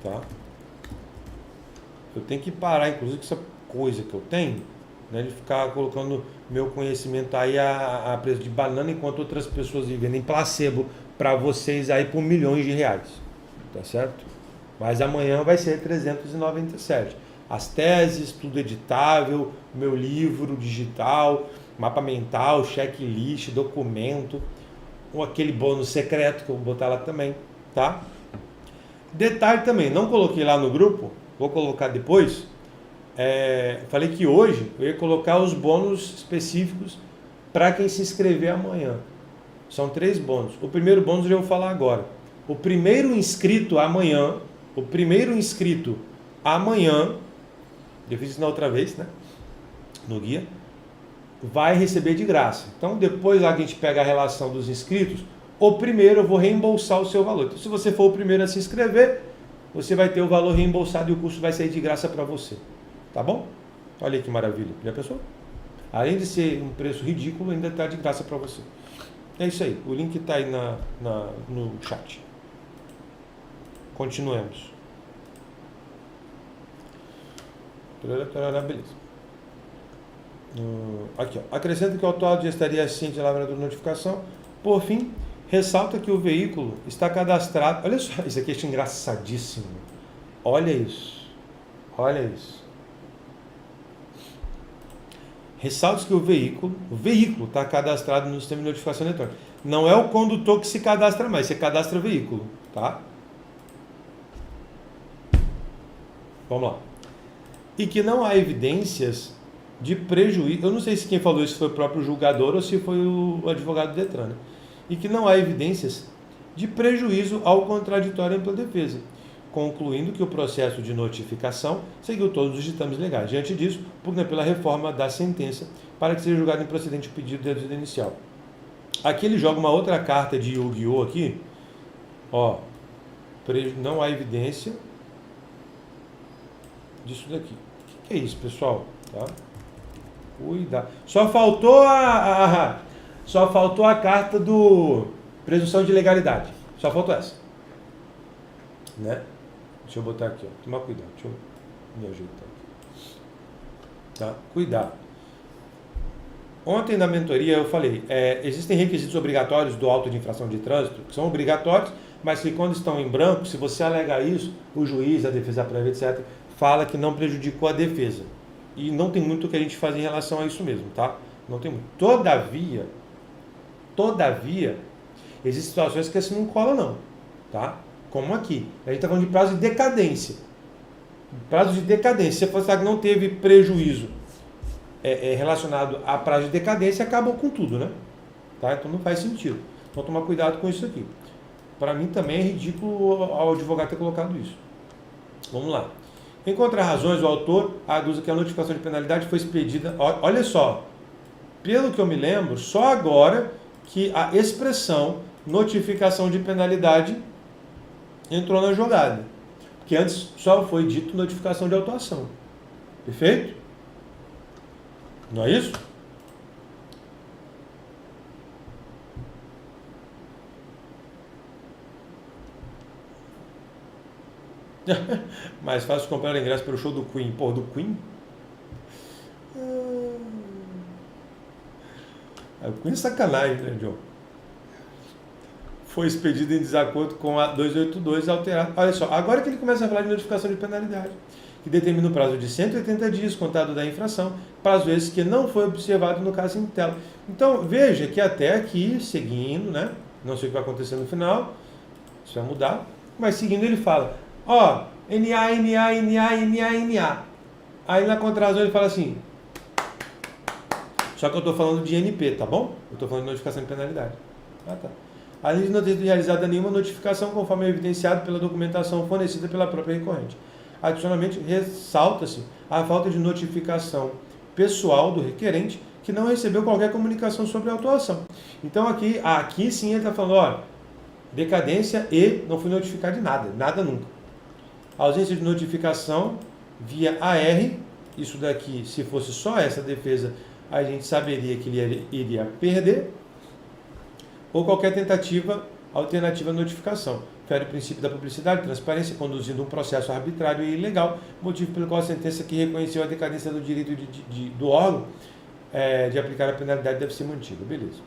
Tá? Eu tenho que parar, inclusive, com essa coisa que eu tenho, né, de ficar colocando meu conhecimento aí a preço de banana, enquanto outras pessoas vendem placebo para vocês aí por milhões de reais. Tá certo? Mas amanhã vai ser 397. As teses, tudo editável, meu livro digital, mapa mental, checklist, documento, ou aquele bônus secreto que eu vou botar lá também, tá? Detalhe também, não coloquei lá no grupo, vou colocar depois. Falei que hoje eu ia colocar os bônus específicos para quem se inscrever amanhã. São 3 bônus. O primeiro bônus eu vou falar agora. O primeiro inscrito amanhã, eu fiz isso na outra vez, né? No guia, vai receber de graça. Então depois lá que a gente pega a relação dos inscritos, o primeiro eu vou reembolsar o seu valor. Então se você for o primeiro a se inscrever, você vai ter o valor reembolsado e o curso vai sair de graça para você. Tá bom? Olha aí que maravilha. Já pensou? Além de ser um preço ridículo, ainda está de graça para você. É isso aí. O link está aí no chat. Continuemos. Beleza. Aqui, ó. Acrescenta que o autor já estaria ciente da lavradura de notificação. Por fim, ressalta que o veículo está cadastrado. Olha só, isso aqui é engraçadíssimo. Olha isso. Olha isso. Ressalta que o veículo está cadastrado no sistema de notificação eletrônica. Não é o condutor que se cadastra mais, você cadastra o veículo, tá? Vamos lá. E que não há evidências de prejuízo. Eu não sei se quem falou isso foi o próprio julgador ou se foi o advogado do Detran, né? E que não há evidências de prejuízo ao contraditório ampla defesa, concluindo que o processo de notificação seguiu todos os ditames legais. Diante disso, pugna pela reforma da sentença para que seja julgado improcedente o pedido de ajuda inicial. Aqui ele joga uma outra carta de Yu-Gi-Oh! Aqui. Ó, não há evidência disso daqui. O que é isso, pessoal? Tá? Cuidado. Só faltou a carta do presunção de legalidade. Só faltou essa. Né? Deixa eu botar aqui, ó. Tomar cuidado. Deixa eu me ajeitar aqui. Tá? Cuidado. Ontem na mentoria eu falei, existem requisitos obrigatórios do auto de infração de trânsito, que são obrigatórios, mas que quando estão em branco, se você alegar isso, o juiz, a defesa prévia, etc., fala que não prejudicou a defesa. E não tem muito o que a gente faz em relação a isso mesmo, tá? Não tem muito. Todavia, existem situações que assim não cola não, tá? Como aqui. A gente está falando de prazo de decadência. Prazo de decadência. Se você que não teve prejuízo relacionado a prazo de decadência, acabou com tudo, né? Tá? Então não faz sentido. Então tomar cuidado com isso aqui. Para mim também é ridículo ao advogado ter colocado isso. Vamos lá. Em contrarrazões, o autor aduza que a notificação de penalidade foi expedida... Olha só, pelo que eu me lembro, só agora que a expressão notificação de penalidade entrou na jogada. Porque antes só foi dito notificação de autuação. Perfeito? Não é isso? Mais fácil comprar ingresso pelo show do Queen. Pô, do Queen? O Queen é sacanagem, né, John? Foi expedido em desacordo com a 282 alterado. Olha só, agora que ele começa a falar de notificação de penalidade, que determina o prazo de 180 dias contado da infração, prazo esse que não foi observado no caso em tela. Então, veja que até aqui, seguindo, né? Não sei o que vai acontecer no final, isso vai mudar, mas seguindo ele fala, ó, NA, NA. Aí na contrarrazão ele fala assim, Só que eu estou falando de NP, tá bom? Eu estou falando de notificação de penalidade. Ah, tá. Além de não ter sido realizada nenhuma notificação, conforme é evidenciado pela documentação fornecida pela própria recorrente. Adicionalmente, ressalta-se a falta de notificação pessoal do requerente, que não recebeu qualquer comunicação sobre a autuação. Então, aqui sim ele está falando, olha, decadência e não fui notificado de nada, nada nunca. A ausência de notificação via AR, isso daqui, se fosse só essa defesa, a gente saberia que ele iria perder, ou qualquer tentativa alternativa à notificação. Fere o princípio da publicidade e transparência, conduzindo um processo arbitrário e ilegal, motivo pelo qual a sentença que reconheceu a decadência do direito do órgão de aplicar a penalidade deve ser mantida. Beleza.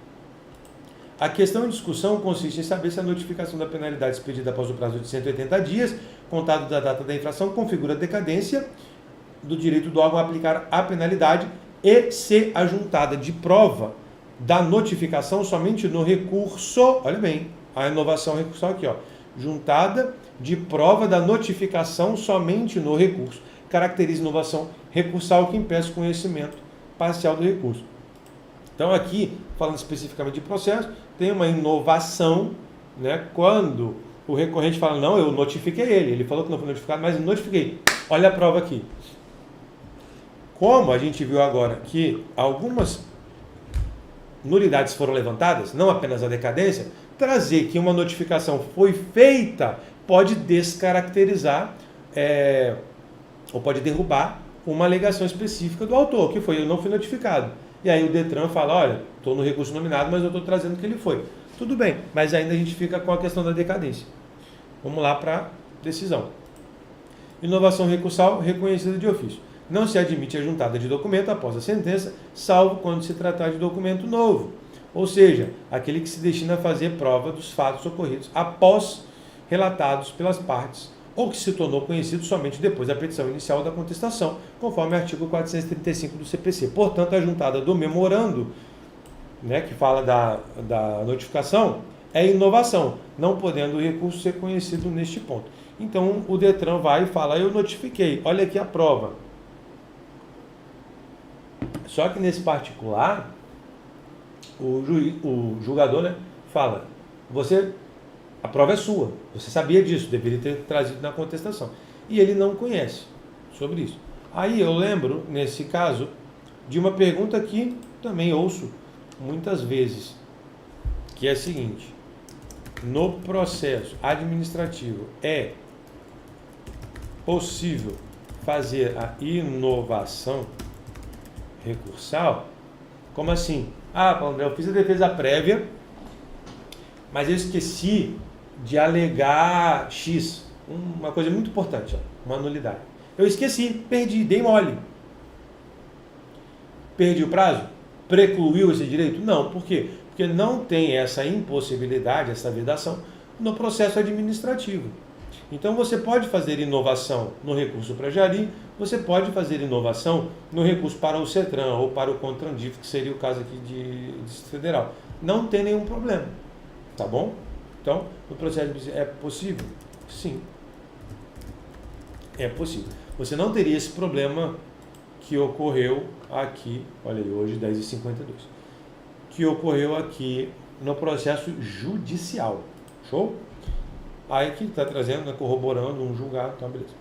A questão em discussão consiste em saber se a notificação da penalidade expedida após o prazo de 180 dias, contado da data da infração, configura a decadência do direito do órgão a aplicar a penalidade e se ajuntada de prova da notificação somente no recurso, olha bem, a inovação recursal aqui, ó, juntada de prova da notificação somente no recurso, caracteriza inovação recursal que impeça o conhecimento parcial do recurso. Então aqui, falando especificamente de processo, tem uma inovação, né, quando o recorrente fala, não, eu notifiquei ele falou que não foi notificado, mas eu notifiquei, olha a prova aqui. Como a gente viu agora que algumas nulidades foram levantadas, não apenas a decadência, trazer que uma notificação foi feita pode descaracterizar ou pode derrubar uma alegação específica do autor, que foi eu não fui notificado. E aí o Detran fala, olha, estou no recurso nominado, mas eu estou trazendo que ele foi. Tudo bem, mas ainda a gente fica com a questão da decadência. Vamos lá para a decisão. Inovação recursal reconhecida de ofício. Não se admite a juntada de documento após a sentença, salvo quando se tratar de documento novo. Ou seja, aquele que se destina a fazer prova dos fatos ocorridos após relatados pelas partes, ou que se tornou conhecido somente depois da petição inicial da contestação, conforme o artigo 435 do CPC. Portanto, a juntada do memorando, né, que fala da notificação, é inovação, não podendo o recurso ser conhecido neste ponto. Então, o Detran vai e fala, eu notifiquei, olha aqui a prova. Só que nesse particular, o julgador, né, fala, a prova é sua, você sabia disso, deveria ter trazido na contestação. E ele não conhece sobre isso. Aí eu lembro, nesse caso, de uma pergunta que também ouço muitas vezes, que é a seguinte: no processo administrativo é possível fazer a inovação recursal? Como assim? Ah, Paulo André, eu fiz a defesa prévia, mas eu esqueci de alegar X, uma coisa muito importante, uma nulidade. Eu esqueci, perdi, dei mole. Perdi o prazo? Precluiu esse direito? Não, por quê? Porque não tem essa impossibilidade, essa vedação no processo administrativo. Então você pode fazer inovação no recurso para Jari, você pode fazer inovação no recurso para o CETRAN ou para o CONTRANDIF, que seria o caso aqui de Distrito Federal. Não tem nenhum problema, tá bom? Então, no processo é possível? Sim. É possível. Você não teria esse problema que ocorreu aqui, olha aí, hoje 10h52, que ocorreu aqui no processo judicial. Show? Aí que está trazendo, né, corroborando um julgado, tá, beleza.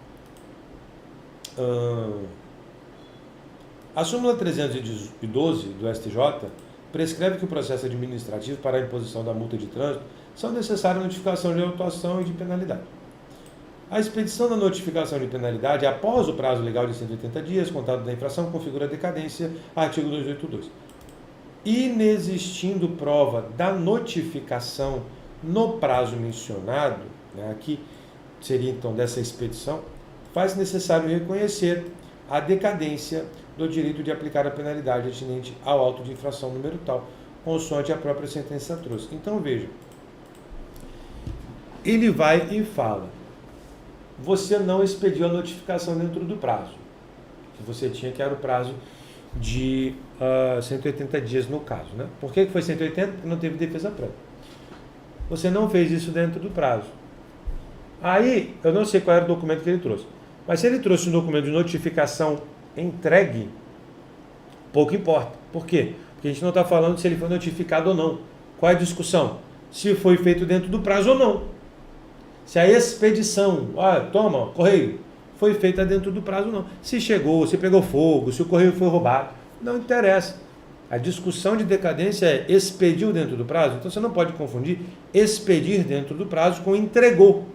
A súmula 312 do STJ prescreve que o processo administrativo para a imposição da multa de trânsito são necessárias notificação de autuação e de penalidade. A expedição da notificação de penalidade após o prazo legal de 180 dias, contado da infração, configura a decadência, artigo 282. Inexistindo prova da notificação no prazo mencionado, né, aqui seria então dessa expedição, faz necessário reconhecer a decadência do direito de aplicar a penalidade atinente ao auto de infração número tal, consoante a própria sentença trouxe. Então veja, ele vai e fala, você não expediu a notificação dentro do prazo, que você tinha, que era o prazo de 180 dias no caso, né? Por que foi 180? Porque não teve defesa prévia. Você não fez isso dentro do prazo. Aí, eu não sei qual era o documento que ele trouxe, mas se ele trouxe um documento de notificação entregue, pouco importa. Por quê? Porque a gente não está falando se ele foi notificado ou não. Qual é a discussão? Se foi feito dentro do prazo ou não. Se a expedição, toma, correio, foi feita dentro do prazo ou não. Se chegou, se pegou fogo, se o correio foi roubado, não interessa. A discussão de decadência é expediu dentro do prazo. Então você não pode confundir expedir dentro do prazo com entregou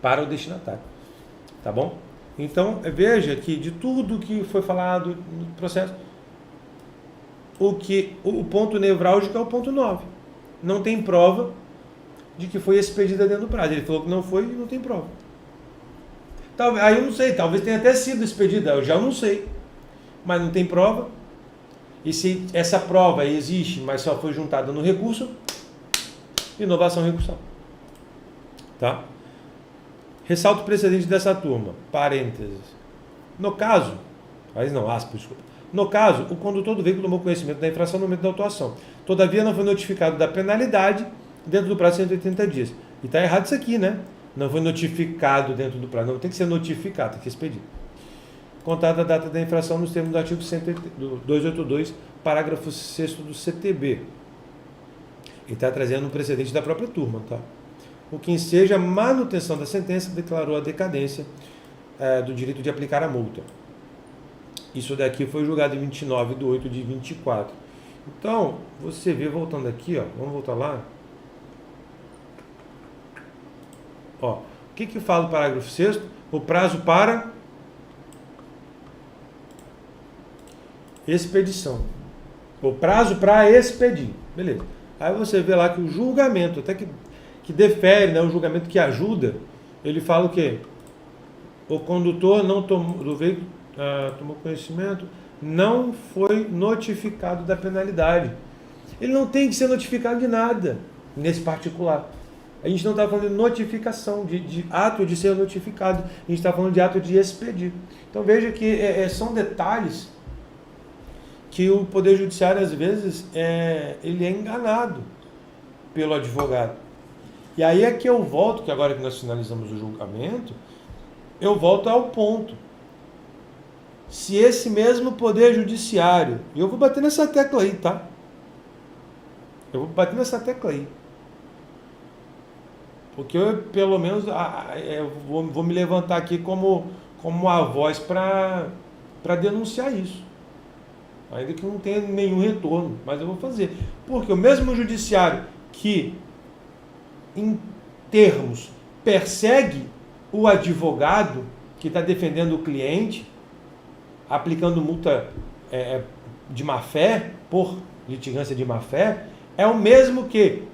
para o destinatário. Tá bom? Então veja que de tudo que foi falado no processo, o ponto nevrálgico é o ponto 9. Não tem prova de que foi expedida dentro do prazo. Ele falou que não foi e não tem prova. Aí eu não sei, talvez tenha até sido expedida, eu já não sei. Mas não tem prova. E se essa prova existe, mas só foi juntada no recurso, inovação recursal. Tá? Ressalto o precedente dessa turma, parênteses. No caso, mas não, aspas, desculpa. No caso, o condutor do veículo tomou conhecimento da infração no momento da autuação. Todavia, não foi notificado da penalidade dentro do prazo de 180 dias. E está errado isso aqui, né? Não foi notificado dentro do prazo. Não tem que ser notificado, tem que expedir. Contada a data da infração nos termos do artigo 282, parágrafo 6º do CTB. Ele está trazendo um precedente da própria turma, tá? O que enseja a manutenção da sentença declarou a decadência do direito de aplicar a multa. Isso daqui foi julgado em 29/8/24. Então, você vê, voltando aqui, ó, vamos voltar lá. Ó, o que fala o parágrafo 6º? O prazo para expedição. O prazo para expedir. Beleza. Aí você vê lá que o julgamento, até que defere, né, o julgamento que ajuda, ele fala o quê? O condutor não tomou, do veículo, tomou conhecimento, não foi notificado da penalidade. Ele não tem que ser notificado de nada nesse particular. A gente não está falando de notificação, de ato de ser notificado. A gente está falando de ato de expedir. Então veja que são detalhes que o Poder Judiciário, às vezes, ele é enganado pelo advogado. E aí é que eu volto, que agora que nós finalizamos o julgamento, eu volto ao ponto. Se esse mesmo Poder Judiciário, e eu vou bater nessa tecla aí, tá? Eu vou bater nessa tecla aí. Porque eu, pelo menos, vou me levantar aqui como a voz para denunciar isso. Ainda que não tenha nenhum retorno, mas eu vou fazer. Porque o mesmo judiciário que, em termos, persegue o advogado que está defendendo o cliente, aplicando multa de má-fé, por litigância de má-fé, é o mesmo que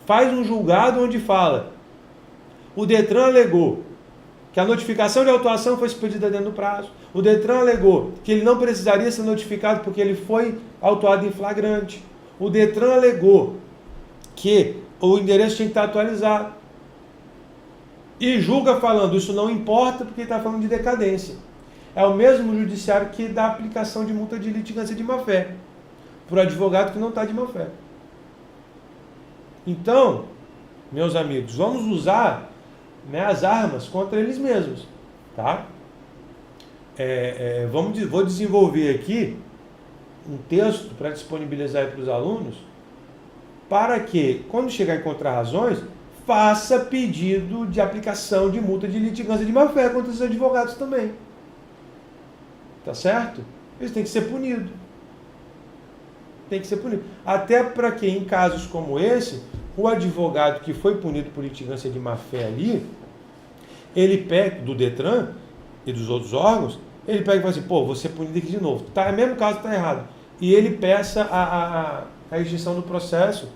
faz um julgado onde fala: o Detran alegou que a notificação de autuação foi expedida dentro do prazo. O Detran alegou que ele não precisaria ser notificado porque ele foi autuado em flagrante. O Detran alegou que o endereço tinha que estar atualizado. E julga falando: isso não importa porque está falando de decadência. É o mesmo judiciário que dá aplicação de multa de litigância de má-fé para o advogado que não está de má-fé. Então, meus amigos, vamos usar, né, as armas contra eles mesmos, tá? Vou desenvolver aqui um texto para disponibilizar para os alunos, para que, quando chegar em contrarrazões, faça pedido de aplicação de multa de litigância de má-fé contra os advogados também. Tá certo? Eles têm que ser punidos. Tem que ser punido. Até para que, em casos como esse, o advogado que foi punido por litigância de má-fé ali, ele pega, do Detran e dos outros órgãos, ele pega e fala assim: pô, vou ser punido aqui de novo. Tá, é o mesmo caso, está errado. E ele peça a extinção do processo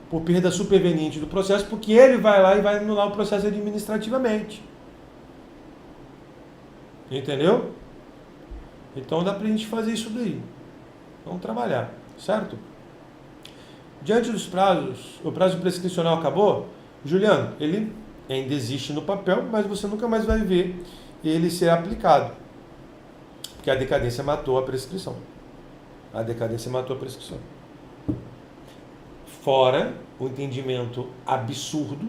por perda superveniente do processo, porque ele vai lá e vai anular o processo administrativamente. Entendeu? Então dá pra gente fazer isso daí. Vamos trabalhar, certo? Diante dos prazos, o prazo prescricional acabou? Juliano, ele ainda existe no papel, mas você nunca mais vai ver ele ser aplicado. Porque a decadência matou a prescrição. A decadência matou a prescrição. Fora o entendimento absurdo,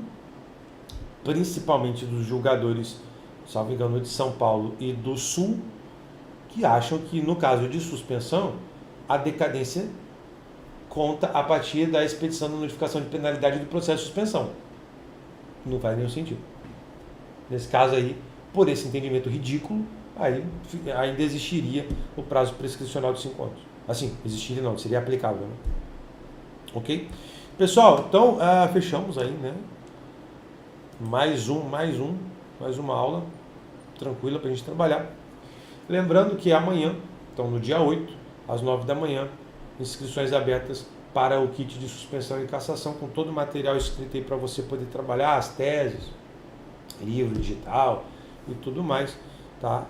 principalmente dos julgadores, salvo engano, de São Paulo e do Sul, que acham que no caso de suspensão, a decadência conta a partir da expedição da notificação de penalidade do processo de suspensão. Não faz nenhum sentido. Nesse caso aí, por esse entendimento ridículo, aí ainda existiria o prazo prescricional de 5 anos. Assim, existiria não, seria aplicável, né? Ok? Pessoal, então fechamos aí, né? Mais uma aula tranquila para a gente trabalhar. Lembrando que amanhã, então no dia 8, às 9 da manhã, inscrições abertas para o kit de suspensão e cassação, com todo o material escrito aí para você poder trabalhar, as teses, livro digital e tudo mais, tá?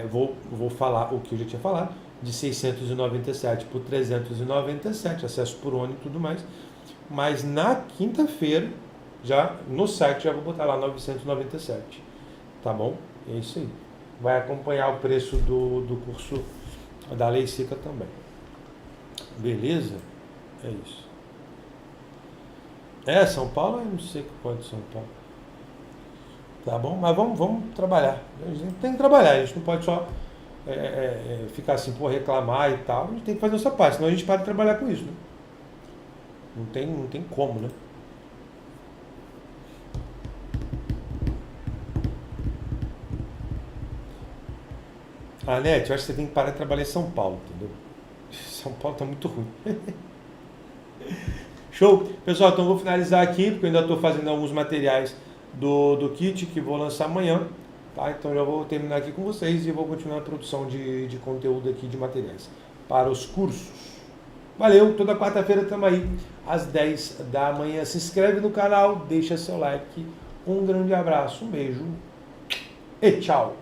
Vou falar o que eu já tinha falado, de 697 por 397, acesso por ONI e tudo mais, mas na quinta-feira, já no site, já vou botar lá 997, tá bom? É isso aí. Vai acompanhar o preço do curso da Lei Seca também. Beleza? É isso. São Paulo, eu não sei quanto São Paulo. Tá bom? Mas vamos trabalhar. A gente tem que trabalhar, a gente não pode só ficar assim, reclamar e tal. A gente tem que fazer a nossa parte, senão a gente para de trabalhar com isso, né? Não tem como, né? Nete, eu acho que você tem que parar de trabalhar em São Paulo, entendeu? São Paulo tá muito ruim. Show? Pessoal, então eu vou finalizar aqui, porque eu ainda estou fazendo alguns materiais do kit que vou lançar amanhã, tá? Então já vou terminar aqui com vocês e vou continuar a produção de conteúdo aqui, de materiais para os cursos. Valeu, toda quarta-feira estamos aí às 10 da manhã. Se inscreve no canal, deixa seu like. Um grande abraço, um beijo e tchau!